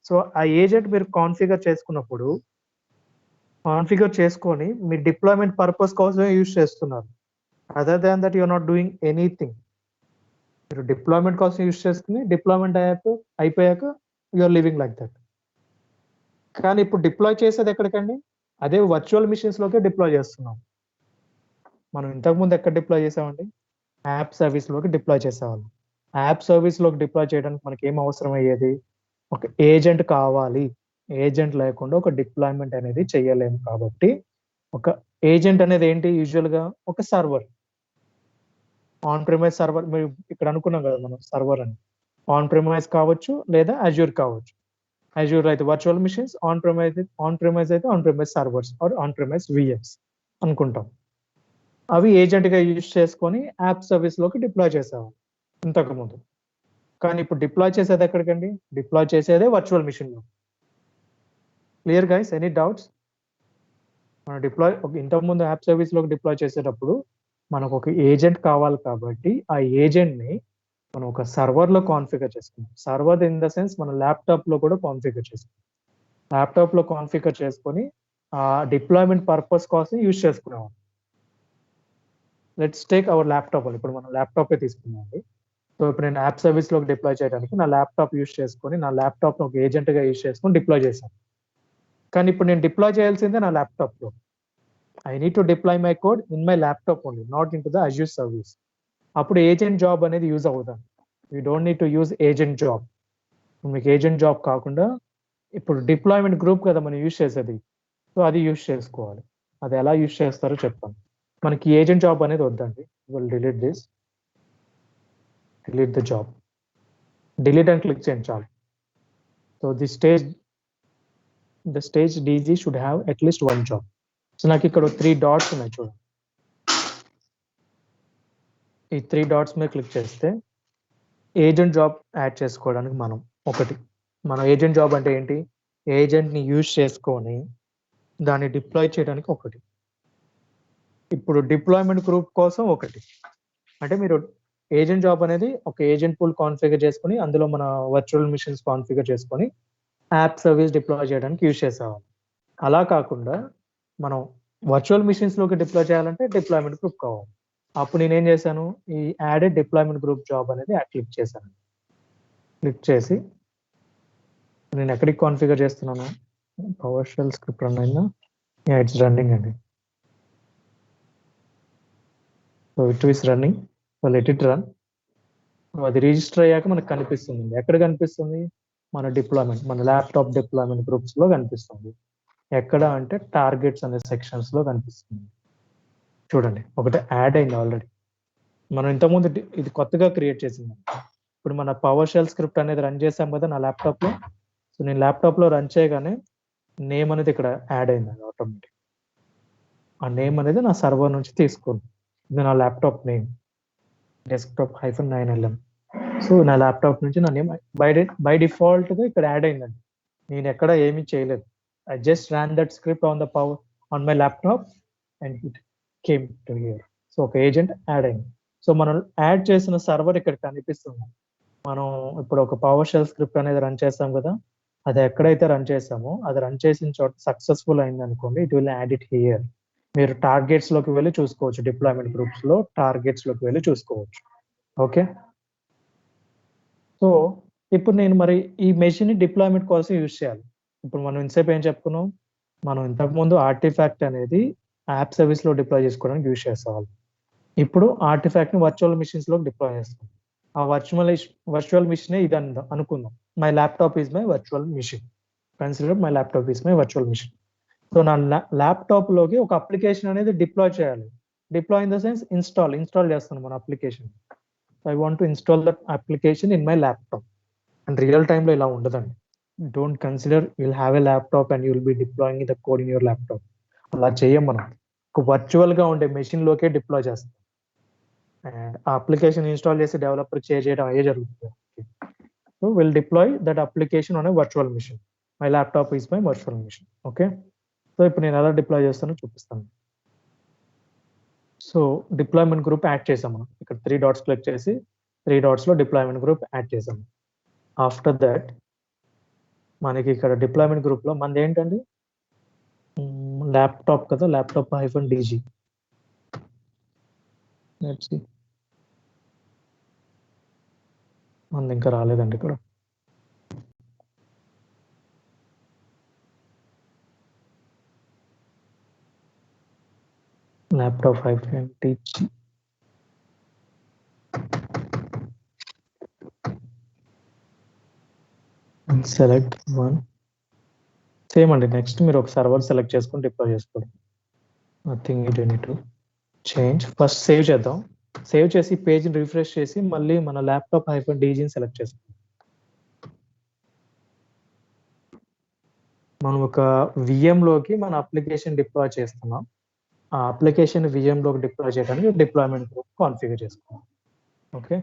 సో ఆ ఏజెంట్ మీరు కాన్ఫిగర్ చేసుకొని మీ డిప్లాయ్మెంట్ పర్పస్ కోసమే యూజ్ చేస్తున్నారు. Other than that you're not doing anything. మీరు డిప్లాయ్మెంట్ కోసం యూజ్ చేసుకుని డిప్లాయ్మెంట్ అయిపోయాక యూఆర్ లివింగ్ లైక్ దట్. కానీ ఇప్పుడు డిప్లాయ్ చేసేది ఎక్కడికండి, అదే వర్చువల్ మిషన్స్లోకే డిప్లాయ్ చేస్తున్నాం. మనం ఇంతకుముందు ఎక్కడ డిప్లాయ్ చేసామండి, యాప్ సర్వీస్లోకి డిప్లాయ్ చేసేవాళ్ళం. యాప్ సర్వీస్లోకి డిప్లాయ్ చేయడానికి మనకి ఏం అవసరం అయ్యేది, ఒక ఏజెంట్ కావాలి. ఏజెంట్ లేకుండా ఒక డిప్లాయ్మెంట్ అనేది చేయలేము. కాబట్టి ఒక ఏజెంట్ అనేది ఏంటి, యూజువల్గా ఒక సర్వర్, ఆన్ ప్రిమైజ్ సర్వర్. మీరు ఇక్కడ అనుకున్నాం కదా మనం సర్వర్ అని, ఆన్ ప్రిమైజ్ కావచ్చు లేదా అజ్యూర్ కావచ్చు. అజ్యూర్ అయితే వర్చువల్ మిషన్స్, ఆన్ ప్రిమైజ్ అయితే on premise servers or on premise VMs అనుకుంటాం. అవి ఏజెంట్గా యూజ్ చేసుకొని యాప్ సర్వీస్లోకి డిప్లాయ్ చేసేవాళ్ళం ఇంతకుముందు. కానీ ఇప్పుడు డిప్లాయ్ చేసేది ఎక్కడికండి, డిప్లాయ్ చేసేదే వర్చువల్ మిషన్లో. Clear guys, any doubts? మనం ఇంతకుముందు యాప్ సర్వీస్లోకి డిప్లాయ్ చేసేటప్పుడు మనకు ఒక ఏజెంట్ కావాలి. కాబట్టి ఆ ఏజెంట్ని మనం ఒక సర్వర్లో కాన్ఫిగర్ చేసుకున్నాం. సర్వర్ ఇన్ ద సెన్స్ మన ల్యాప్టాప్లో కూడా కాన్ఫిగర్ చేసుకున్నాం. ల్యాప్టాప్లో కాన్ఫిగర్ చేసుకొని ఆ డిప్లాయ్మెంట్ పర్పస్ కోసం యూజ్ చేసుకునేవాళ్ళం. Let's take our laptop. ఇప్పుడు మనం ల్యాప్టాపే తీసుకున్నామండి. సో ఇప్పుడు నేను యాప్ సర్వీస్లోకి డిప్లాయ్ చేయడానికి నా ల్యాప్టాప్ యూజ్ చేసుకొని, నా ల్యాప్టాప్ను ఒక ఏజెంట్గా యూజ్ చేసుకొని డిప్లాయ్ చేశాను. కానీ ఇప్పుడు నేను డిప్లాయ్ చేయాల్సిందే నా ల్యాప్టాప్లో. I need to deploy my code in my laptop only, not in to the Azure service. అప్పుడు ఏజెంట్ జాబ్ అనేది యూజ్ అవుతుంది. You don't need to use agent job. మీకు ఏజెంట్ జాబ్ కాకుండా ఇప్పుడు డిప్లాయ్మెంట్ గ్రూప్ కదా మనం యూజ్ చేసేది, so అది యూజ్ చేసుకోవాలి. అది ఎలా యూజ్ చేస్తారో చెప్తాను. మనకి ఏజెంట్ జాబ్ అనేది వద్దండి. Will delete this, delete the job, delete అని క్లిక్ చేయండి చాలు. So the stage DG should have at least one job. So నాకు ఇక్కడ 3 డాట్స్ ఉన్నాయి చూడండి. ఈ 3 డాట్స్ మీద క్లిక్ చేస్తే ఏజెంట్ జాబ్ యాడ్ చేసుకోవడానికి మనం ఏజెంట్ జాబ్ అంటే ఏంటి, ఏజెంట్ని యూజ్ చేసుకొని దాన్ని డిప్లాయ్ చేయడానికి ఒకటి. ఇప్పుడు డిప్లాయ్మెంట్ గ్రూప్ కోసం ఒకటి. అంటే మీరు ఏజెంట్ జాబ్ అనేది ఒక ఏజెంట్ పూల్ కాన్ఫిగర్ చేసుకొని అందులో మన వర్చువల్ మిషన్స్ కాన్ఫిగర్ చేసుకొని యాప్ సర్వీస్ డిప్లాయ్ చేయడానికి యూజ్ చేసేవాళ్ళం. అలా కాకుండా మనం వర్చువల్ మిషన్స్లోకి డిప్లాయ్ చేయాలంటే డిప్లాయ్మెంట్ గ్రూప్ కావాలి. అప్పుడు నేనేం చేశాను, ఈ యాడెడ్ డిప్లాయ్మెంట్ గ్రూప్ జాబ్ అనేది క్లిక్ చేశాను. క్లిక్ చేసి నేను ఎక్కడికి కాన్ఫిగర్ చేస్తున్నాను, పవర్ షెల్ స్క్రిప్ట్ రన్ అయిందా, ఇట్స్ రన్నింగ్ అండి. So it is running. So let it run. అది రిజిస్టర్ అయ్యాక మనకు కనిపిస్తుంది. ఎక్కడ కనిపిస్తుంది, మన డిప్లాయ్మెంట్, మన ల్యాప్టాప్ డిప్లాయ్మెంట్ గ్రూప్స్లో కనిపిస్తుంది. ఎక్కడ అంటే టార్గెట్స్ అనే సెక్షన్స్లో కనిపిస్తుంది. చూడండి, ఒకటి యాడ్ అయింది ఆల్రెడీ. మనం ఇంతకుముందు ఇది కొత్తగా క్రియేట్ చేసింది. ఇప్పుడు మన పవర్ షెల్ స్క్రిప్ట్ అనేది రన్ చేసాం కదా నా ల్యాప్టాప్లో. సో నేను ల్యాప్టాప్లో రన్ చేయగానే నేమ్ అనేది ఇక్కడ యాడ్ అయింది ఆటోమేటిక్. ఆ నేమ్ అనేది నా సర్వర్ నుంచి తీసుకుంది. ఇది నా laptop name, desktop -9LM. So నా ల్యాప్టాప్ నుంచి నా నేమ్ బై డిఫాల్ట్గా ఇక్కడ యాడ్ అయిందండి. నేను ఎక్కడ ఏమీ చేయలేదు. I just ran that script on my laptop and it came to here. So ఒక ఏజెంట్ యాడ్ అయింది. సో మనం యాడ్ చేసిన సర్వర్ ఇక్కడ కనిపిస్తుంది. మనం ఇప్పుడు ఒక పవర్ షెల్ స్క్రిప్ట్ అనేది రన్ చేస్తాం కదా, అది ఎక్కడైతే రన్ చేసామో అది రన్ చేసిన చోట సక్సెస్ఫుల్ అయింది అనుకోండి, it will add it here. మీరు టార్గెట్స్లోకి వెళ్ళి చూసుకోవచ్చు, డిప్లాయ్మెంట్ గ్రూప్స్లో టార్గెట్స్లోకి వెళ్ళి చూసుకోవచ్చు. ఓకే, సో ఇప్పుడు నేను మరి ఈ మెషిన్ని డిప్లాయ్మెంట్ కోసం యూజ్ చేయాలి. ఇప్పుడు మనం ఇంతసేపు ఏం చెప్పుకున్నాం, మనం ఇంతకుముందు ఆర్టిఫాక్ట్ అనేది యాప్ సర్వీస్లో డిప్లాయ్ చేసుకోవడానికి యూజ్ చేసేవాళ్ళం. ఇప్పుడు ఆర్టిఫాక్ట్ని వర్చువల్ మిషన్స్లోకి డిప్లాయ్ చేస్తాం. ఆ వర్చువల్ మిషనే ఇది అనుకుందాం. My laptop is my virtual machine. Consider my laptop is my virtual machine. So నా ల్యాప్టాప్లోకి ఒక అప్లికేషన్ అనేది డిప్లాయ్ చేయాలి. Deploy in the sense install చేస్తాను మన application. I want to install that application in my laptop. And real టైంలో ఇలా ఉండదండి. Don't consider you'll have a laptop and you'll be deploying the code in your laptop. అలా చేయం మనం. ఒక వర్చువల్గా ఉండే మెషిన్లోకే డిప్లాయ్ చేస్తాం. అండ్ ఆ అప్లికేషన్ ఇన్స్టాల్ చేసి డెవలపర్ చేయడం అయ్యే జరుగుతుంది. So will deploy that application on a virtual machine. My laptop is my virtual machine. Okay, so ఇప్పుడు నేను ఎలా డిప్లాయ్ చేస్తానో చూపిస్తాను. సో డిప్లాయ్మెంట్ గ్రూప్ యాడ్ చేసాం మనం. ఇక్కడ 3 డాట్స్ క్లిక్ చేసి 3 డాట్స్లో డిప్లాయ్మెంట్ గ్రూప్ యాడ్ చేసాం. ఆఫ్టర్ దట్ మనకి ఇక్కడ డిప్లాయ్మెంట్ గ్రూప్లో మనది ఏంటండి, ల్యాప్టాప్ కదా, ల్యాప్టాప్ -DG. లెట్స్ సీ, మనది ఇంకా రాలేదండి ఇక్కడ. Laptop -DG. Select one. Same అండి, నెక్స్ట్ మీరు ఒక సర్వర్ సెలెక్ట్ చేసుకొని డిప్లాయ్ చేసుకోండి. Nothing you need to change. First save చేద్దాం. సేవ్ చేసి పేజ్ని రిఫ్రెష్ చేసి మళ్ళీ మన ల్యాప్టాప్ -DGని సెలెక్ట్ చేసుకుందాం. మనం ఒక విఎంలోకి మన అప్లికేషన్ డిప్లాయ్ చేస్తున్నాం. ఆ అప్లికేషన్ విఎంలోకి డిప్లాయ్ చేయడానికి డిప్లాయ్మెంట్ గ్రూప్ కాన్ఫిగర్ చేసుకోవాలి. Okay,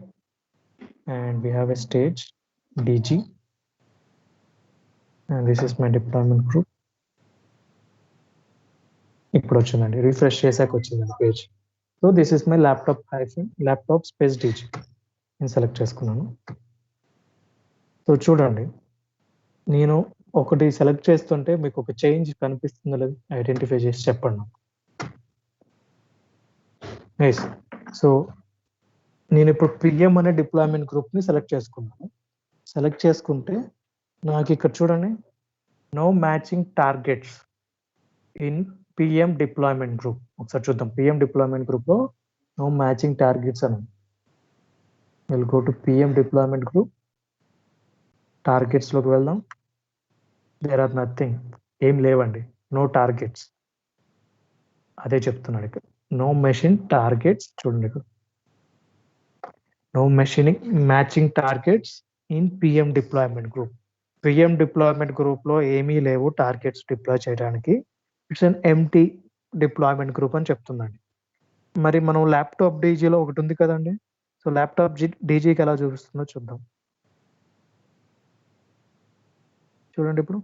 and we have a stage DG and this is my deployment group. ఇప్పుడు వచ్చిందండి, రిఫ్రెష్ చేశాక వచ్చిందండి page. So this is my laptop space DG. నేను సెలెక్ట్ చేసుకున్నాను. సో చూడండి, నేను ఒకటి సెలెక్ట్ చేస్తుంటే మీకు ఒక చేంజ్ కనిపిస్తుందో లేదు ఐడెంటిఫై చేసి చెప్పండి. నైస్. సో నేను ఇప్పుడు పిఎం అనే డిప్లాయ్మెంట్ గ్రూప్ని సెలెక్ట్ చేసుకున్నాను. సెలెక్ట్ చేసుకుంటే నాకు ఇక్కడ చూడండి, no matching targets in PM deployment group. ఒకసారి చూద్దాం, పిఎం డిప్లాయ్మెంట్ గ్రూప్లో నో మ్యాచింగ్ టార్గెట్స్ అని. Will go to PM deployment group, టార్గెట్స్లోకి వెళ్దాం. దేర్ ఆర్ నథింగ్, ఏం లేవండి, నో టార్గెట్స్. అదే చెప్తున్నాడు ఇక్కడ, నో మెషిన్ టార్గెట్స్. చూడండి ఇక్కడ, no machining matching targets in PM deployment group. PM deployment గ్రూప్లో ఏమీ లేవు టార్గెట్స్ డిప్లాయ్ చేయడానికి. It's an empty deployment group అని చెప్తుందండి. మరి మనం ల్యాప్టాప్ డీజీలో ఒకటి ఉంది కదండి, సో ల్యాప్టాప్ డీజీకి ఎలా చూపిస్తుందో చూద్దాం. చూడండి ఇప్పుడు,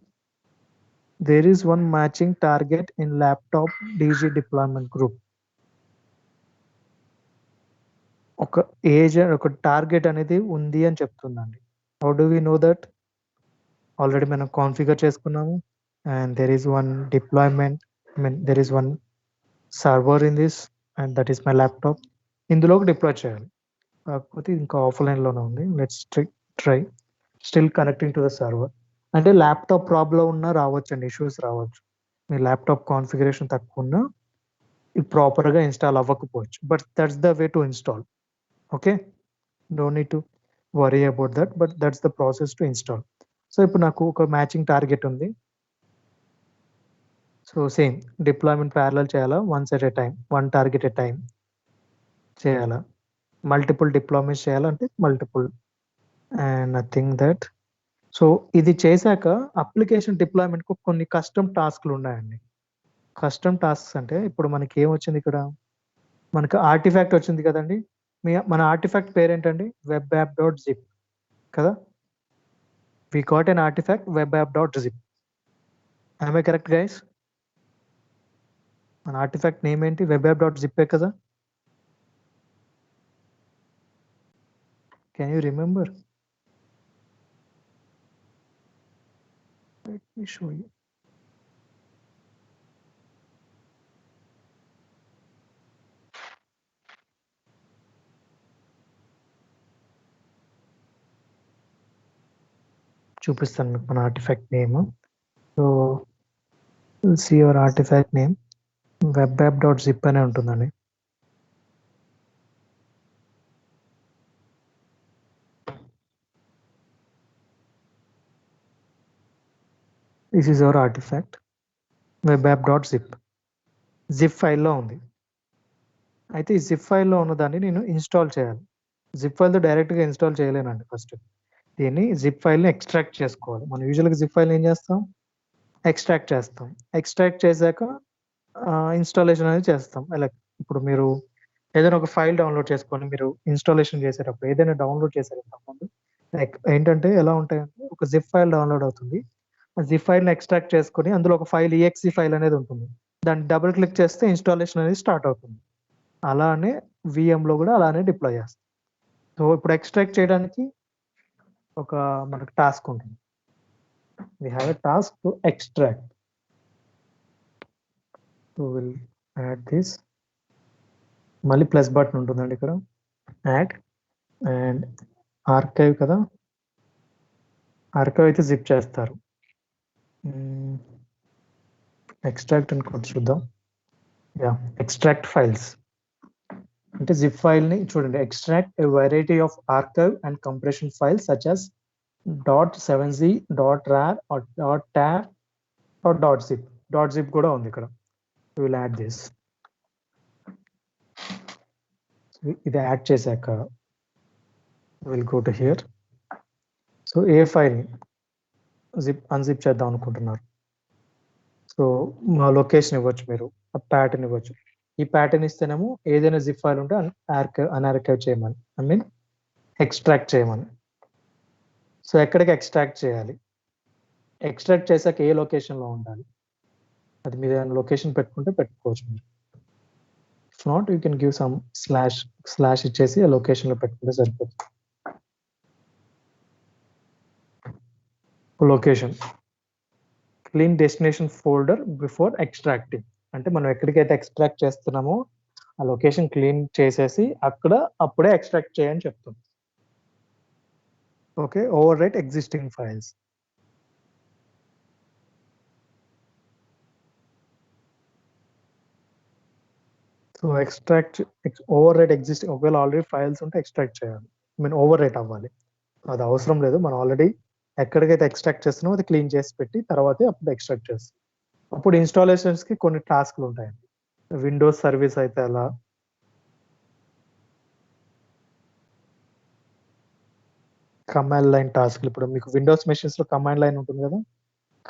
there is one matching target in laptop DG deployment group. ఒక ఒక టార్గెట్ అనేది ఉంది అని చెప్తుందండి. How do we know that? Already మనం కాన్ఫిగర్ చేసుకున్నాము. And there is one deployment, there is one server in this and that is my laptop. ఇందులోకి deploy చేయాలి, కాకపోతే ఇంకా ఆఫ్లైన్లోనే ఉంది. Let's try still connecting to the server. అంటే laptop problem ఉన్నా రావచ్చండి, ఇష్యూస్ రావచ్చు. మీ ల్యాప్టాప్ కాన్ఫిగరేషన్ తక్కువ ఉన్నా ఇది ప్రాపర్గా ఇన్స్టాల్ అవ్వకపోవచ్చు. But that's the way to install. Okay, don't need to worry about that, but that's the process to install. So ఇప్పుడు నాకు ఒక మ్యాచింగ్ టార్గెట్ ఉంది. సో సేమ్ డిప్లాయ్మెంట్ ప్యారలల్ చేయాలా, once at a time, one target a time చేయాలా, multiple deployments చేయాలంటే multiple, and nothing that. So ఇది చేశాక application డిప్లాయ్మెంట్కు కొన్ని కస్టమ్ టాస్క్లు ఉన్నాయండి. కస్టమ్ టాస్క్స్ అంటే ఇప్పుడు మనకి ఏమొచ్చింది ఇక్కడ, మనకు ఆర్టిఫాక్ట్ వచ్చింది కదండి. మన ఆర్టిఫాక్ట్ పేరేంటండి, వెబ్ యాప్ డాట్ జిప్ కదా. We got an artifact web app dot zip. I correct guys? మన ఆర్టిఫాక్ట్ నేమ్ ఏంటి, వెబ్ యాప్ డాట్ జిప్పే కదా. Can you remember? Let me show you. చూపిస్తాను మీకు మన artifact name. So see your artifact name webapp.zip అనే ఉంటుందండి. This is our artifact webapp.zip. Zip ఫైల్లో ఉంది. అయితే ఈ జిప్ ఫైల్లో ఉన్నదాన్ని నేను ఇన్స్టాల్ చేయాలి. జిప్ ఫైల్తో డైరెక్ట్గా ఇన్స్టాల్ చేయలేనండి. ఫస్ట్ దీన్ని జిప్ ఫైల్ని ఎక్స్ట్రాక్ట్ చేసుకోవాలి. మనం యూజువల్గా జిప్ ఫైల్ ఏం చేస్తాం, ఎక్స్ట్రాక్ట్ చేస్తాం. ఎక్స్ట్రాక్ట్ చేశాక ఇన్స్టాలేషన్ అనేది చేస్తాం. లైక్ ఇప్పుడు మీరు ఏదైనా ఒక ఫైల్ డౌన్లోడ్ చేసుకొని మీరు ఇన్స్టాలేషన్ చేసేటప్పుడు ఏదైనా డౌన్లోడ్ చేసేటప్పుడు లైక్ ఏంటంటే ఎలా ఉంటాయంటే ఒక జిప్ ఫైల్ డౌన్లోడ్ అవుతుంది. ఆ జిప్ ఫైల్ని ఎక్స్ట్రాక్ట్ చేసుకొని అందులో ఒక ఫైల్ EXE ఫైల్ అనేది ఉంటుంది. దాన్ని డబుల్ క్లిక్ చేస్తే ఇన్స్టాలేషన్ అనేది స్టార్ట్ అవుతుంది. అలానే VMలో కూడా అలానే డిప్లాయ్ చేస్తాం. సో ఇప్పుడు ఎక్స్ట్రాక్ట్ చేయడానికి ఒక మనకు టాస్క్ ఉంటుంది. we have a task to extract. So we'll add this. మళ్ళీ ప్లస్ బటన్ ఉంటుందండి ఇక్కడ, యాడ్ అండ్ ఆర్కైవ్ కదా, ఆర్కైవ్ అయితే జిప్ చేస్తారు. ఎక్స్ట్రాక్ట్ అని కూడా చూద్దాం. యా, ఎక్స్ట్రాక్ట్ ఫైల్స్ అంటే జిప్ ఫైల్ని చూడండి. Extract a variety of archive and compression files such as .7z, .rar or .tar or .zip. .zip కూడా ఉంది ఇక్కడ. We will add this. ఇది యాడ్ చేశాక will go to hear. So A file unzip చేద్దాం అనుకుంటున్నారు, so మా location ఇవ్వచ్చు, మీరు ఆ ప్యాటర్న్ ఇవ్వచ్చు. ఈ ప్యాటర్న్ ఇస్తేనేమో ఏదైనా జిప్ ఫైల్ ఉంటే అన్ఆర్కైవ్ చేయమని, ఐ మీన్ ఎక్స్ట్రాక్ట్ చేయమని. సో ఎక్కడికి ఎక్స్ట్రాక్ట్ చేయాలి, ఎక్స్ట్రాక్ట్ చేశాక ఏ లొకేషన్లో ఉండాలి, అది మీరు ఏదైనా లొకేషన్ పెట్టుకుంటే పెట్టుకోవచ్చు మీరు. If not you can give some slash ఇచ్చేసి ఆ లొకేషన్లో పెట్టుకుంటే సరిపోతుంది. Location clean destination folder before extracting అంటే మనం ఎక్కడికైతే ఎక్స్ట్రాక్ట్ చేస్తున్నామో ఆ లొకేషన్ క్లీన్ చేసేసి అప్పుడే ఎక్స్ట్రాక్ట్ చేయని చెప్తాం. Okay, over right existing files. So extract over right existing, ఒకవేళ ఆల్రెడీ ఫైల్స్ ఉంటే ఎక్స్ట్రాక్ట్ చేయాలి, ఐ మీన్ ఓవర్ రైట్ అవ్వాలి. అది అవసరం లేదు, మనం ఆల్రెడీ ఎక్కడికైతే ఎక్స్ట్రాక్ట్ చేస్తున్నామో అది క్లీన్ చేసి పెట్టి తర్వాతే అప్పుడు ఎక్స్ట్రాక్ట్ చేస్తాం. అప్పుడు ఇన్స్టాలేషన్స్కి కొన్ని టాస్క్లు ఉంటాయండి. విండోస్ సర్వీస్ అయితే అలా, కమాండ్ లైన్ టాస్క్లు. ఇప్పుడు మీకు విండోస్ మెషిన్స్లో కమాండ్ లైన్ ఉంటుంది కదా,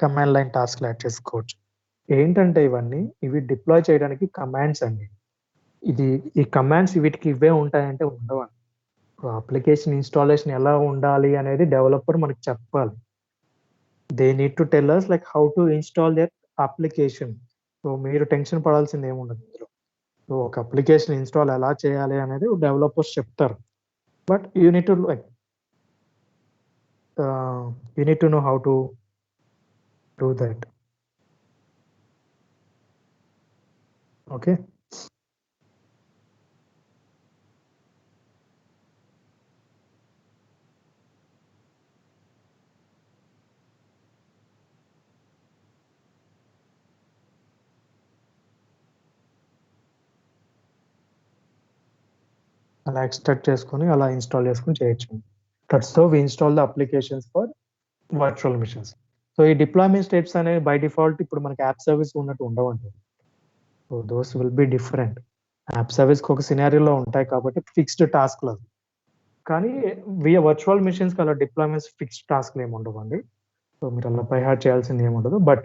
కమాండ్ లైన్ టాస్క్లు యాడ్ చేసుకోవచ్చు. ఏంటంటే ఇవి డిప్లాయ్ చేయడానికి కమాండ్స్ అండి. ఈ కమాండ్స్ వీటికి ఇవే ఉంటాయంటే ఉండవండి. అప్లికేషన్ ఇన్స్టాలేషన్ ఎలా ఉండాలి అనేది డెవలపర్ మనకి చెప్పాలి. They need to tell us like how to install that application. So మీరు టెన్షన్ పడాల్సింది ఏముండదు ఇందులో. సో ఒక అప్లికేషన్ ఇన్స్టాల్ ఎలా చేయాలి అనేది డెవలపర్స్ చెప్తారు. But you need to know how to do that. Okay. అలా ఎక్స్ట్రాక్ట్ చేసుకొని అలా ఇన్స్టాల్ చేసుకొని చేయొచ్చు. That's how we install the applications for virtual machines. So ఈ డిప్లాయ్మెంట్ స్టెప్స్ అనేవి బై డిఫాల్ట్ ఇప్పుడు మనకి యాప్ సర్వీస్ ఉన్నట్టు ఉండవండి. So those will be different. App సర్వీస్కి ఒక సినారియోలో ఉంటాయి కాబట్టి ఫిక్స్డ్ టాస్క్లు అవి. కానీ వర్చువల్ మిషన్స్కి అలా డిప్లాయ్మెంట్స్ ఫిక్స్డ్ టాస్క్లు ఏమి ఉండవండి. సో మీరు అలా బై హార్ట్ చేయాల్సింది ఏమి ఉండదు. బట్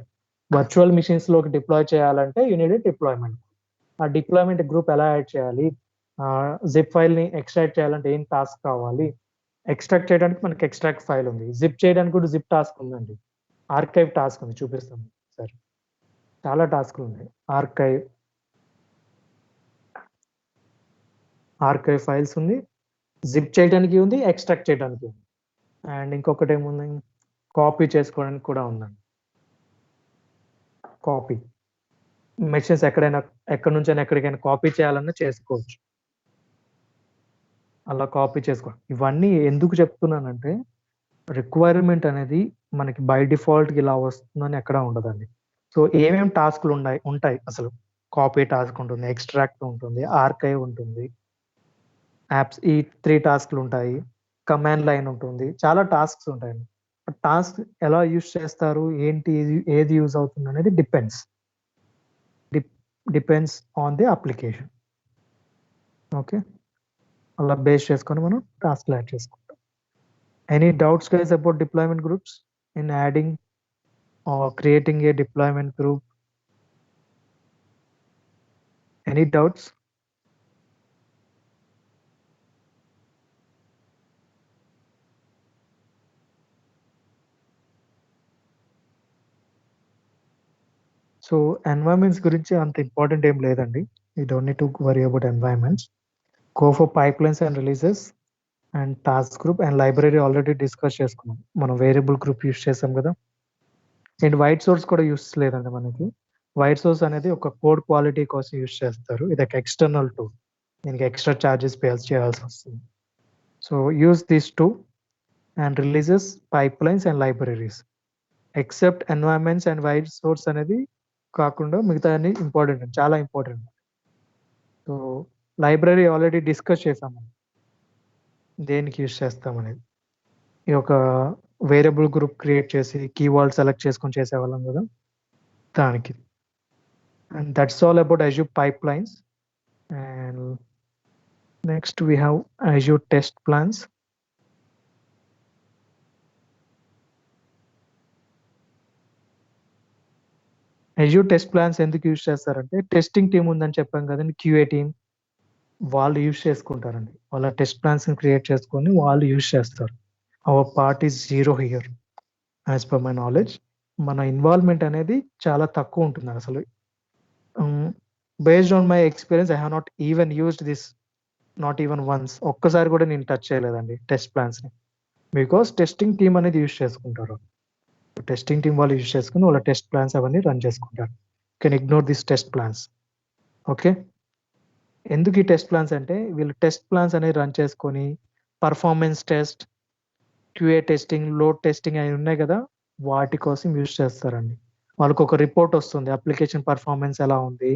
వర్చువల్ మిషన్స్లోకి డిప్లాయ్ చేయాలంటే యూ నీడ్ డిప్లాయ్మెంట్. ఆ డిప్లాయ్మెంట్ గ్రూప్ ఎలా యాడ్ చేయాలి, జిప్ ఫైల్ని ఎక్స్ట్రాక్ట్ చేయాలంటే ఏం టాస్క్ కావాలి, ఎక్స్ట్రాక్ట్ చేయడానికి మనకి ఎక్స్ట్రాక్ట్ ఫైల్ ఉంది, జిప్ చేయడానికి కూడా జిప్ టాస్క్ ఉందండి, ఆర్కైవ్ టాస్క్ ఉంది, చూపిస్తాను సార్. చాలా టాస్క్లు ఉన్నాయి. ఆర్కైవ్ ఫైల్స్ ఉంది, జిప్ చేయడానికి ఉంది, ఎక్స్ట్రాక్ట్ చేయడానికి ఉంది, అండ్ ఇంకొకటి ఏముంది, కాపీ చేసుకోవడానికి కూడా ఉందండి. కాపీ మెషిన్స్ ఎక్కడి నుంచైనా ఎక్కడికైనా కాపీ చేయాలన్నా చేసుకోవచ్చు. అలా కాపీ చేసుకో. ఇవన్నీ ఎందుకు చెప్తున్నానంటే రిక్వైర్మెంట్ అనేది మనకి బై డిఫాల్ట్ ఇలా వస్తుందని ఎక్కడ ఉండదండి. సో ఏమేమి టాస్క్లు ఉంటాయి అసలు? కాపీ టాస్క్ ఉంటుంది, ఎక్స్ట్రాక్ట్ ఉంటుంది, ఆర్కైవ్ ఉంటుంది, యాప్స్ ఈ 3 టాస్క్లు ఉంటాయి, కమాండ్ లైన్ ఉంటుంది, చాలా టాస్క్స్ ఉంటాయండి. టాస్క్ ఎలా యూజ్ చేస్తారు, ఏంటి, ఏది యూజ్ అవుతుంది అనేది depends on the application. Okay, అలా బేస్ చేసుకొని మనం టాస్క్లు యాడ్ చేసుకుంటాం. Any doubts guys about deployment groups in adding or creating a deployment group? Any doubts? So environments గురించి అంత ఇంపార్టెంట్ ఏం లేదండి. You don't need to worry about environments. Go for pipelines and releases and task group and library already discuss చేసుకున్నాం. మనం variable group use చేసాం కదా. And white source కూడా use లేదండి మనకి. వైట్ సోర్స్ అనేది ఒక కోడ్ క్వాలిటీ కోసం యూస్ చేస్తారు. ఇది ఒక ఎక్స్టర్నల్ టూల్. దీనికి ఎక్స్ట్రా చార్జెస్ పే చేయాల్సి వస్తుంది. So use this two and releases, pipelines and libraries. Except environments and white source అనేది కాకుండా మిగతా అన్ని ఇంపార్టెంట్, చాలా important. So library already discuss చేసాము, దేనికి యూస్ చేస్తాం అనేది. ఈ ఒక వేరియబుల్ గ్రూప్ క్రియేట్ చేసి కీవర్డ్ సెలెక్ట్ చేసుకొని చేసేవాళ్ళం కదా, దానికి. And that's all about Azure pipelines. And next we have Azure test plans. Azure test plans ఎందుకు యూస్ చేస్తారంటే, టెస్టింగ్ టీమ్ ఉందని చెప్పాం కదండి, QA టీమ్, వాళ్ళు యూస్ చేసుకుంటారండి. వాళ్ళ టెస్ట్ ప్లాన్స్ క్రియేట్ చేసుకొని వాళ్ళు యూస్ చేస్తారు. Hour part is zero here as per my knowledge. మన ఇన్వాల్వ్మెంట్ అనేది చాలా తక్కువ ఉంటుంది అసలు. Based on my experience, I have not even used this, not even once. ఒక్కసారి కూడా నేను టచ్ చేయలేదండి టెస్ట్ ప్లాన్స్ని, బికాస్ టెస్టింగ్ టీమ్ అనేది యూస్ చేసుకుంటారు. టెస్టింగ్ టీమ్ వాళ్ళు యూస్ చేసుకుని వాళ్ళ టెస్ట్ ప్లాన్స్ అవన్నీ రన్ చేసుకుంటారు. Can ignore this test plans. Okay, ఎందుకు ఈ టెస్ట్ ప్లాన్స్ అంటే, వీళ్ళు టెస్ట్ ప్లాన్స్ అనేది రన్ చేసుకొని performance test, QA testing, load testing అవి ఉన్నాయి కదా, వాటి కోసం యూస్ చేస్తారండి. వాళ్ళకు ఒక రిపోర్ట్ వస్తుంది, అప్లికేషన్ పర్ఫార్మెన్స్ ఎలా ఉంది,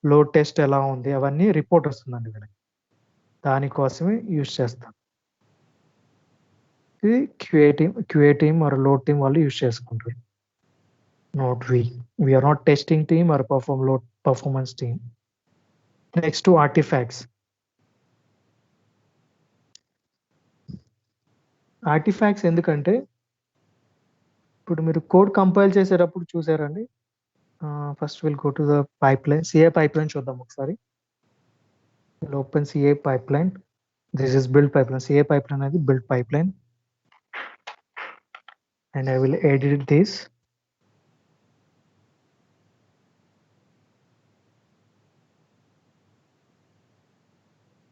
లోడ్ టెస్ట్ ఎలా ఉంది, అవన్నీ రిపోర్ట్ వస్తుందండి వీళ్ళకి. దానికోసమే యూస్ చేస్తాం. ఇది QA team or load team వాళ్ళు యూస్ చేసుకుంటారు. Not we are not testing team or performance team. Next to artifacts. Artifacts ఎందుకంటే, ఇప్పుడు మీరు కోడ్ కంపైల్ చేసేటప్పుడు చూసారండి, first will go to the pipeline, CA pipeline చూద్దాం ఒకసారి. Open CA pipeline. This is build pipeline. CA pipeline అనేది build pipeline. And I will edit this.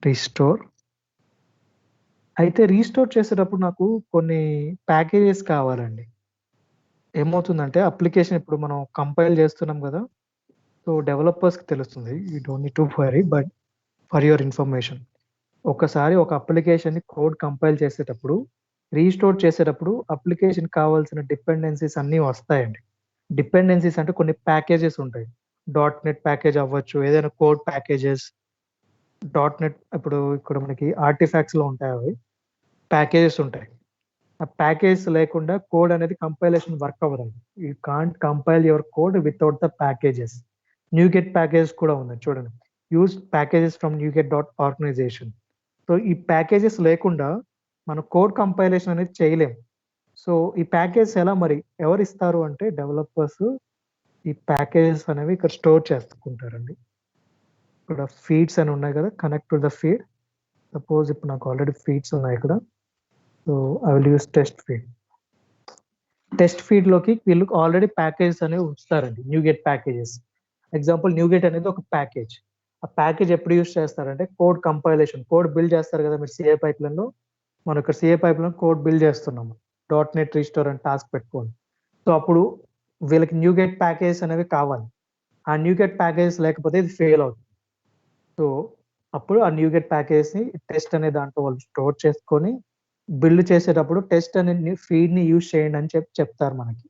Restore. అయితే restore చేసేటప్పుడు నాకు కొన్ని ప్యాకేజెస్ కావాలండి. ఏమవుతుందంటే, అప్లికేషన్ ఇప్పుడు మనం కంపైల్ చేస్తున్నాం కదా, సో డెవలపర్స్కి తెలుస్తుంది, you don't need to worry, but for your information, ఒకసారి ఒక అప్లికేషన్ని కోడ్ కంపైల్ చేసేటప్పుడు, రీస్టోర్ చేసేటప్పుడు అప్లికేషన్ కావాల్సిన డిపెండెన్సీస్ అన్నీ వస్తాయండి. డిపెండెన్సీస్ అంటే కొన్ని ప్యాకేజెస్ ఉంటాయి. .NET ప్యాకేజ్ అవ్వచ్చు, ఏదైనా కోడ్ ప్యాకేజెస్. .NET ఇప్పుడు ఇక్కడ మనకి ఆర్టిఫాక్ట్స్లో ఉంటాయి, అవి ప్యాకేజెస్ ఉంటాయి. ఆ ప్యాకేజ్ లేకుండా కోడ్ అనేది కంపైలేషన్ వర్క్ అవ్వదండి. You can't compile your code without the packages. NuGet package కూడా ఉంది చూడండి, use packages from NuGet.organization. So ఈ ప్యాకేజెస్ లేకుండా మన కోడ్ కంపైలేషన్ అనేది చేయలేం. సో ఈ ప్యాకేజ్ ఎలా మరి ఎవరు ఇస్తారు అంటే, డెవలపర్స్ ఈ ప్యాకేజెస్ అనేవి ఇక్కడ స్టోర్ చేసుకుంటారండి. ఇక్కడ ఫీడ్స్ అని ఉన్నాయి కదా, connect to the feed. Suppose ఇప్పుడు నాకు ఆల్రెడీ ఫీడ్స్ ఉన్నాయి ఇక్కడ. So I will use test feed. Test feed లోకి వీళ్ళు ఆల్రెడీ ప్యాకేజెస్ అనేవి ఉంచుతారండి, NuGet ప్యాకేజెస్. ఎగ్జాంపుల్, NuGet అనేది ఒక ప్యాకేజ్. ఆ ప్యాకేజ్ ఎప్పుడు యూస్ చేస్తారంటే, కోడ్ కంపైలేషన్, కోడ్ బిల్డ్ చేస్తారు కదా మీరు సిఏ పైప్లైన్ లో. మనం ఇక్కడ సిఏ పైప్లైన్ కోడ్ బిల్డ్ చేస్తున్నాము, .NET రీస్టోర్ అని టాస్క్ పెట్టుకోండి. సో అప్పుడు వీళ్ళకి NuGet ప్యాకేజెస్ అనేవి కావాలి. ఆ NuGet ప్యాకేజెస్ లేకపోతే ఇది ఫెయిల్ అవుతుంది. సో అప్పుడు ఆ NuGet ప్యాకేజెస్ ని టెస్ట్ అనే దాంట్లో వాళ్ళు స్టోర్ చేసుకొని బిల్డ్ చేసేటప్పుడు టెస్ట్ అనే ఫీడ్ని యూజ్ చేయండి అని చెప్తారు మనకి.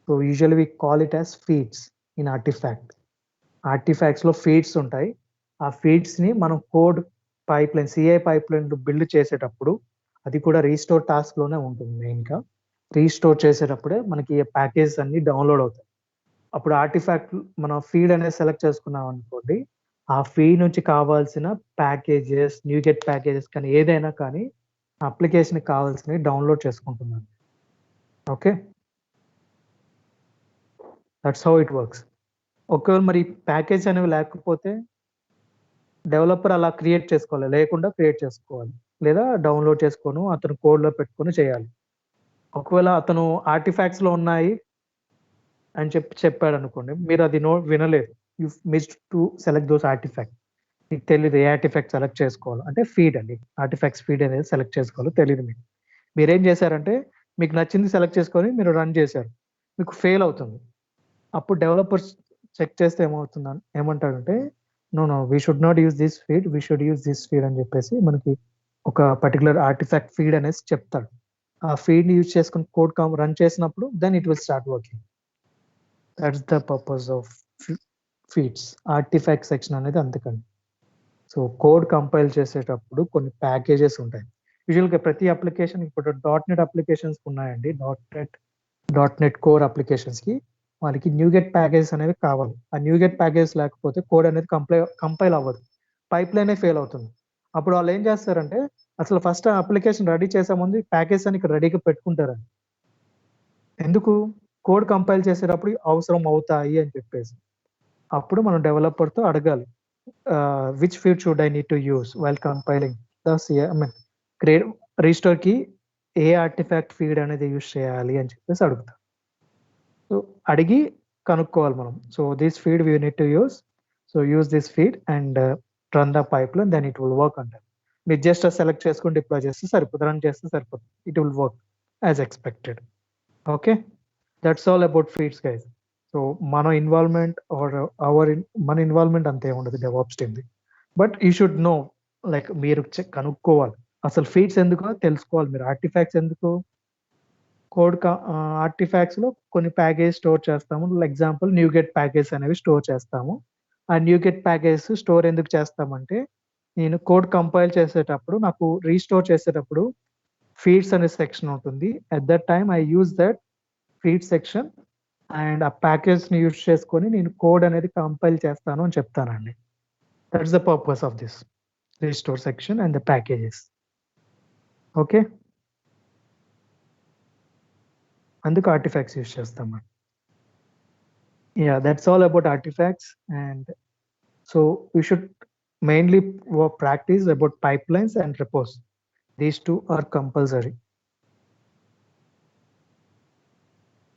So usually we call it as feeds in artifact. ఆర్టిఫాక్ట్స్లో ఫీడ్స్ ఉంటాయి. ఆ ఫీడ్స్ని మనం code pipeline CI pipeline build చేసేటప్పుడు అది కూడా రీస్టోర్ టాస్క్లోనే ఉంటుంది. మెయిన్గా రీస్టోర్ చేసేటప్పుడే మనకి ప్యాకేజెస్ అన్ని డౌన్లోడ్ అవుతాయి. అప్పుడు ఆర్టిఫాక్ట్ మనం ఫీడ్ అనేది సెలెక్ట్ చేసుకున్నాం అనుకోండి, ఆ ఫీడ్ నుంచి కావాల్సిన ప్యాకేజెస్, న్యూగెట్ ప్యాకేజెస్ కానీ ఏదైనా కానీ అప్లికేషన్కి కావాల్సినవి డౌన్లోడ్ చేసుకుంటున్నాను. Okay, that's how it works. ఒకవేళ మరి ప్యాకేజ్ అనేవి లేకపోతే డెవలపర్ అలా క్రియేట్ చేసుకోవాలి, లేకుండా క్రియేట్ చేసుకోవాలి, లేదా డౌన్లోడ్ చేసుకొని అతను కోడ్లో పెట్టుకొని చేయాలి. ఒకవేళ అతను ఆర్టిఫాక్ట్స్లో ఉన్నాయి అని చెప్పాడు అనుకోండి, మీరు అది వినలేదు. You missed to select those artefact. మీకు తెలియదు ఏ ఆర్టిఫాక్ట్ సెలెక్ట్ చేసుకోవాలి, అంటే ఫీడ్ అండి, ఆర్టిఫాక్ట్స్ ఫీడ్ అనేది సెలెక్ట్ చేసుకోవాలో తెలియదు మీకు. మీరేం చేశారంటే మీకు నచ్చింది సెలెక్ట్ చేసుకొని మీరు రన్ చేశారు, మీకు ఫెయిల్ అవుతుంది. అప్పుడు డెవలపర్స్ చెక్ చేస్తే ఏమంటాడంటే no we should not use this feed, we should use this feed అని చెప్పేసి మనకి ఒక పర్టికులర్ ఆర్టిఫాక్ట్ ఫీడ్ అనేసి చెప్తాడు. ఆ ఫీడ్ని యూజ్ చేసుకుని కోడ్ రన్ చేసినప్పుడు then it will start working. That's the purpose of feeds. Artifact section అనేది అందుకని. సో కోడ్ కంపైల్ చేసేటప్పుడు కొన్ని ప్యాకేజెస్ ఉంటాయి. యూజువల్గా ప్రతి అప్లికేషన్ ఇప్పుడు .NET అప్లికేషన్స్ ఉన్నాయండి, .NET కోర్ అప్లికేషన్స్కి వాళ్ళకి న్యూగెట్ ప్యాకేజెస్ అనేవి కావాలి. ఆ న్యూగెట్ ప్యాకేజెస్ లేకపోతే కోడ్ అనేది కంపైల్ అవ్వదు, పైప్ లైనే ఫెయిల్ అవుతుంది. అప్పుడు వాళ్ళు ఏం చేస్తారంటే అసలు ఫస్ట్ అప్లికేషన్ రెడీ చేసే ముందు ప్యాకేజ్ అని రెడీగా పెట్టుకుంటారండి. ఎందుకు? కోడ్ కంపైల్ చేసేటప్పుడు అవసరం అవుతాయి అని చెప్పేసి. అప్పుడు మనం డెవలపర్తో అడగాలి, which feed should I need to use while compiling రీస్టోర్కి ఏ ఆర్టిఫాక్ట్ ఫీడ్ అనేది యూస్ చేయాలి అని చెప్పేసి అడుగుతాం. సో అడిగి కనుక్కోవాలి మనం. So this feed we need to use, so use this feed and run the pipeline, then it will work అంటారు. మీరు జస్ట్ సెలెక్ట్ చేసుకుని డిప్లాయ్ చేస్తే సరిపోతుంది, రన్ చేస్తే సరిపోతుంది, it will work as expected. Okay, that's all about feeds guys. So మన involvement మన involvement అంతే ఉండదు డెవాప్స్ టీమ్ది. But you should know, like మీరు కనుక్కోవాలి అసలు ఫీడ్స్ ఎందుకో తెలుసుకోవాలి మీరు. ఆర్టిఫాక్ట్స్ ఎందుకు? కోడ్ ఆర్టిఫాక్ట్స్లో కొన్ని ప్యాకేజ్ స్టోర్ చేస్తాము. ఎగ్జాంపుల్ న్యూగెట్ ప్యాకేజ్ అనేవి స్టోర్ చేస్తాము. ఆ న్యూగెట్ ప్యాకేజ్ స్టోర్ ఎందుకు చేస్తామంటే నేను కోడ్ కంపైల్ చేసేటప్పుడు నాకు రీస్టోర్ చేసేటప్పుడు ఫీడ్స్ అనే సెక్షన్ ఉంటుంది. At that time I use that feed section and ఆ ప్యాకేజ్ని యూజ్ చేసుకొని నేను కోడ్ అనేది కంపైల్ చేస్తాను అని చెప్తానండి. That's the purpose of this restore section and the packages. Okay, అందుకు ఆర్టిఫాక్ట్స్ యూజ్ చేస్తామండి. Yeah, that's all about artifacts. And so we should mainly practice about pipelines and repos. These two are compulsory.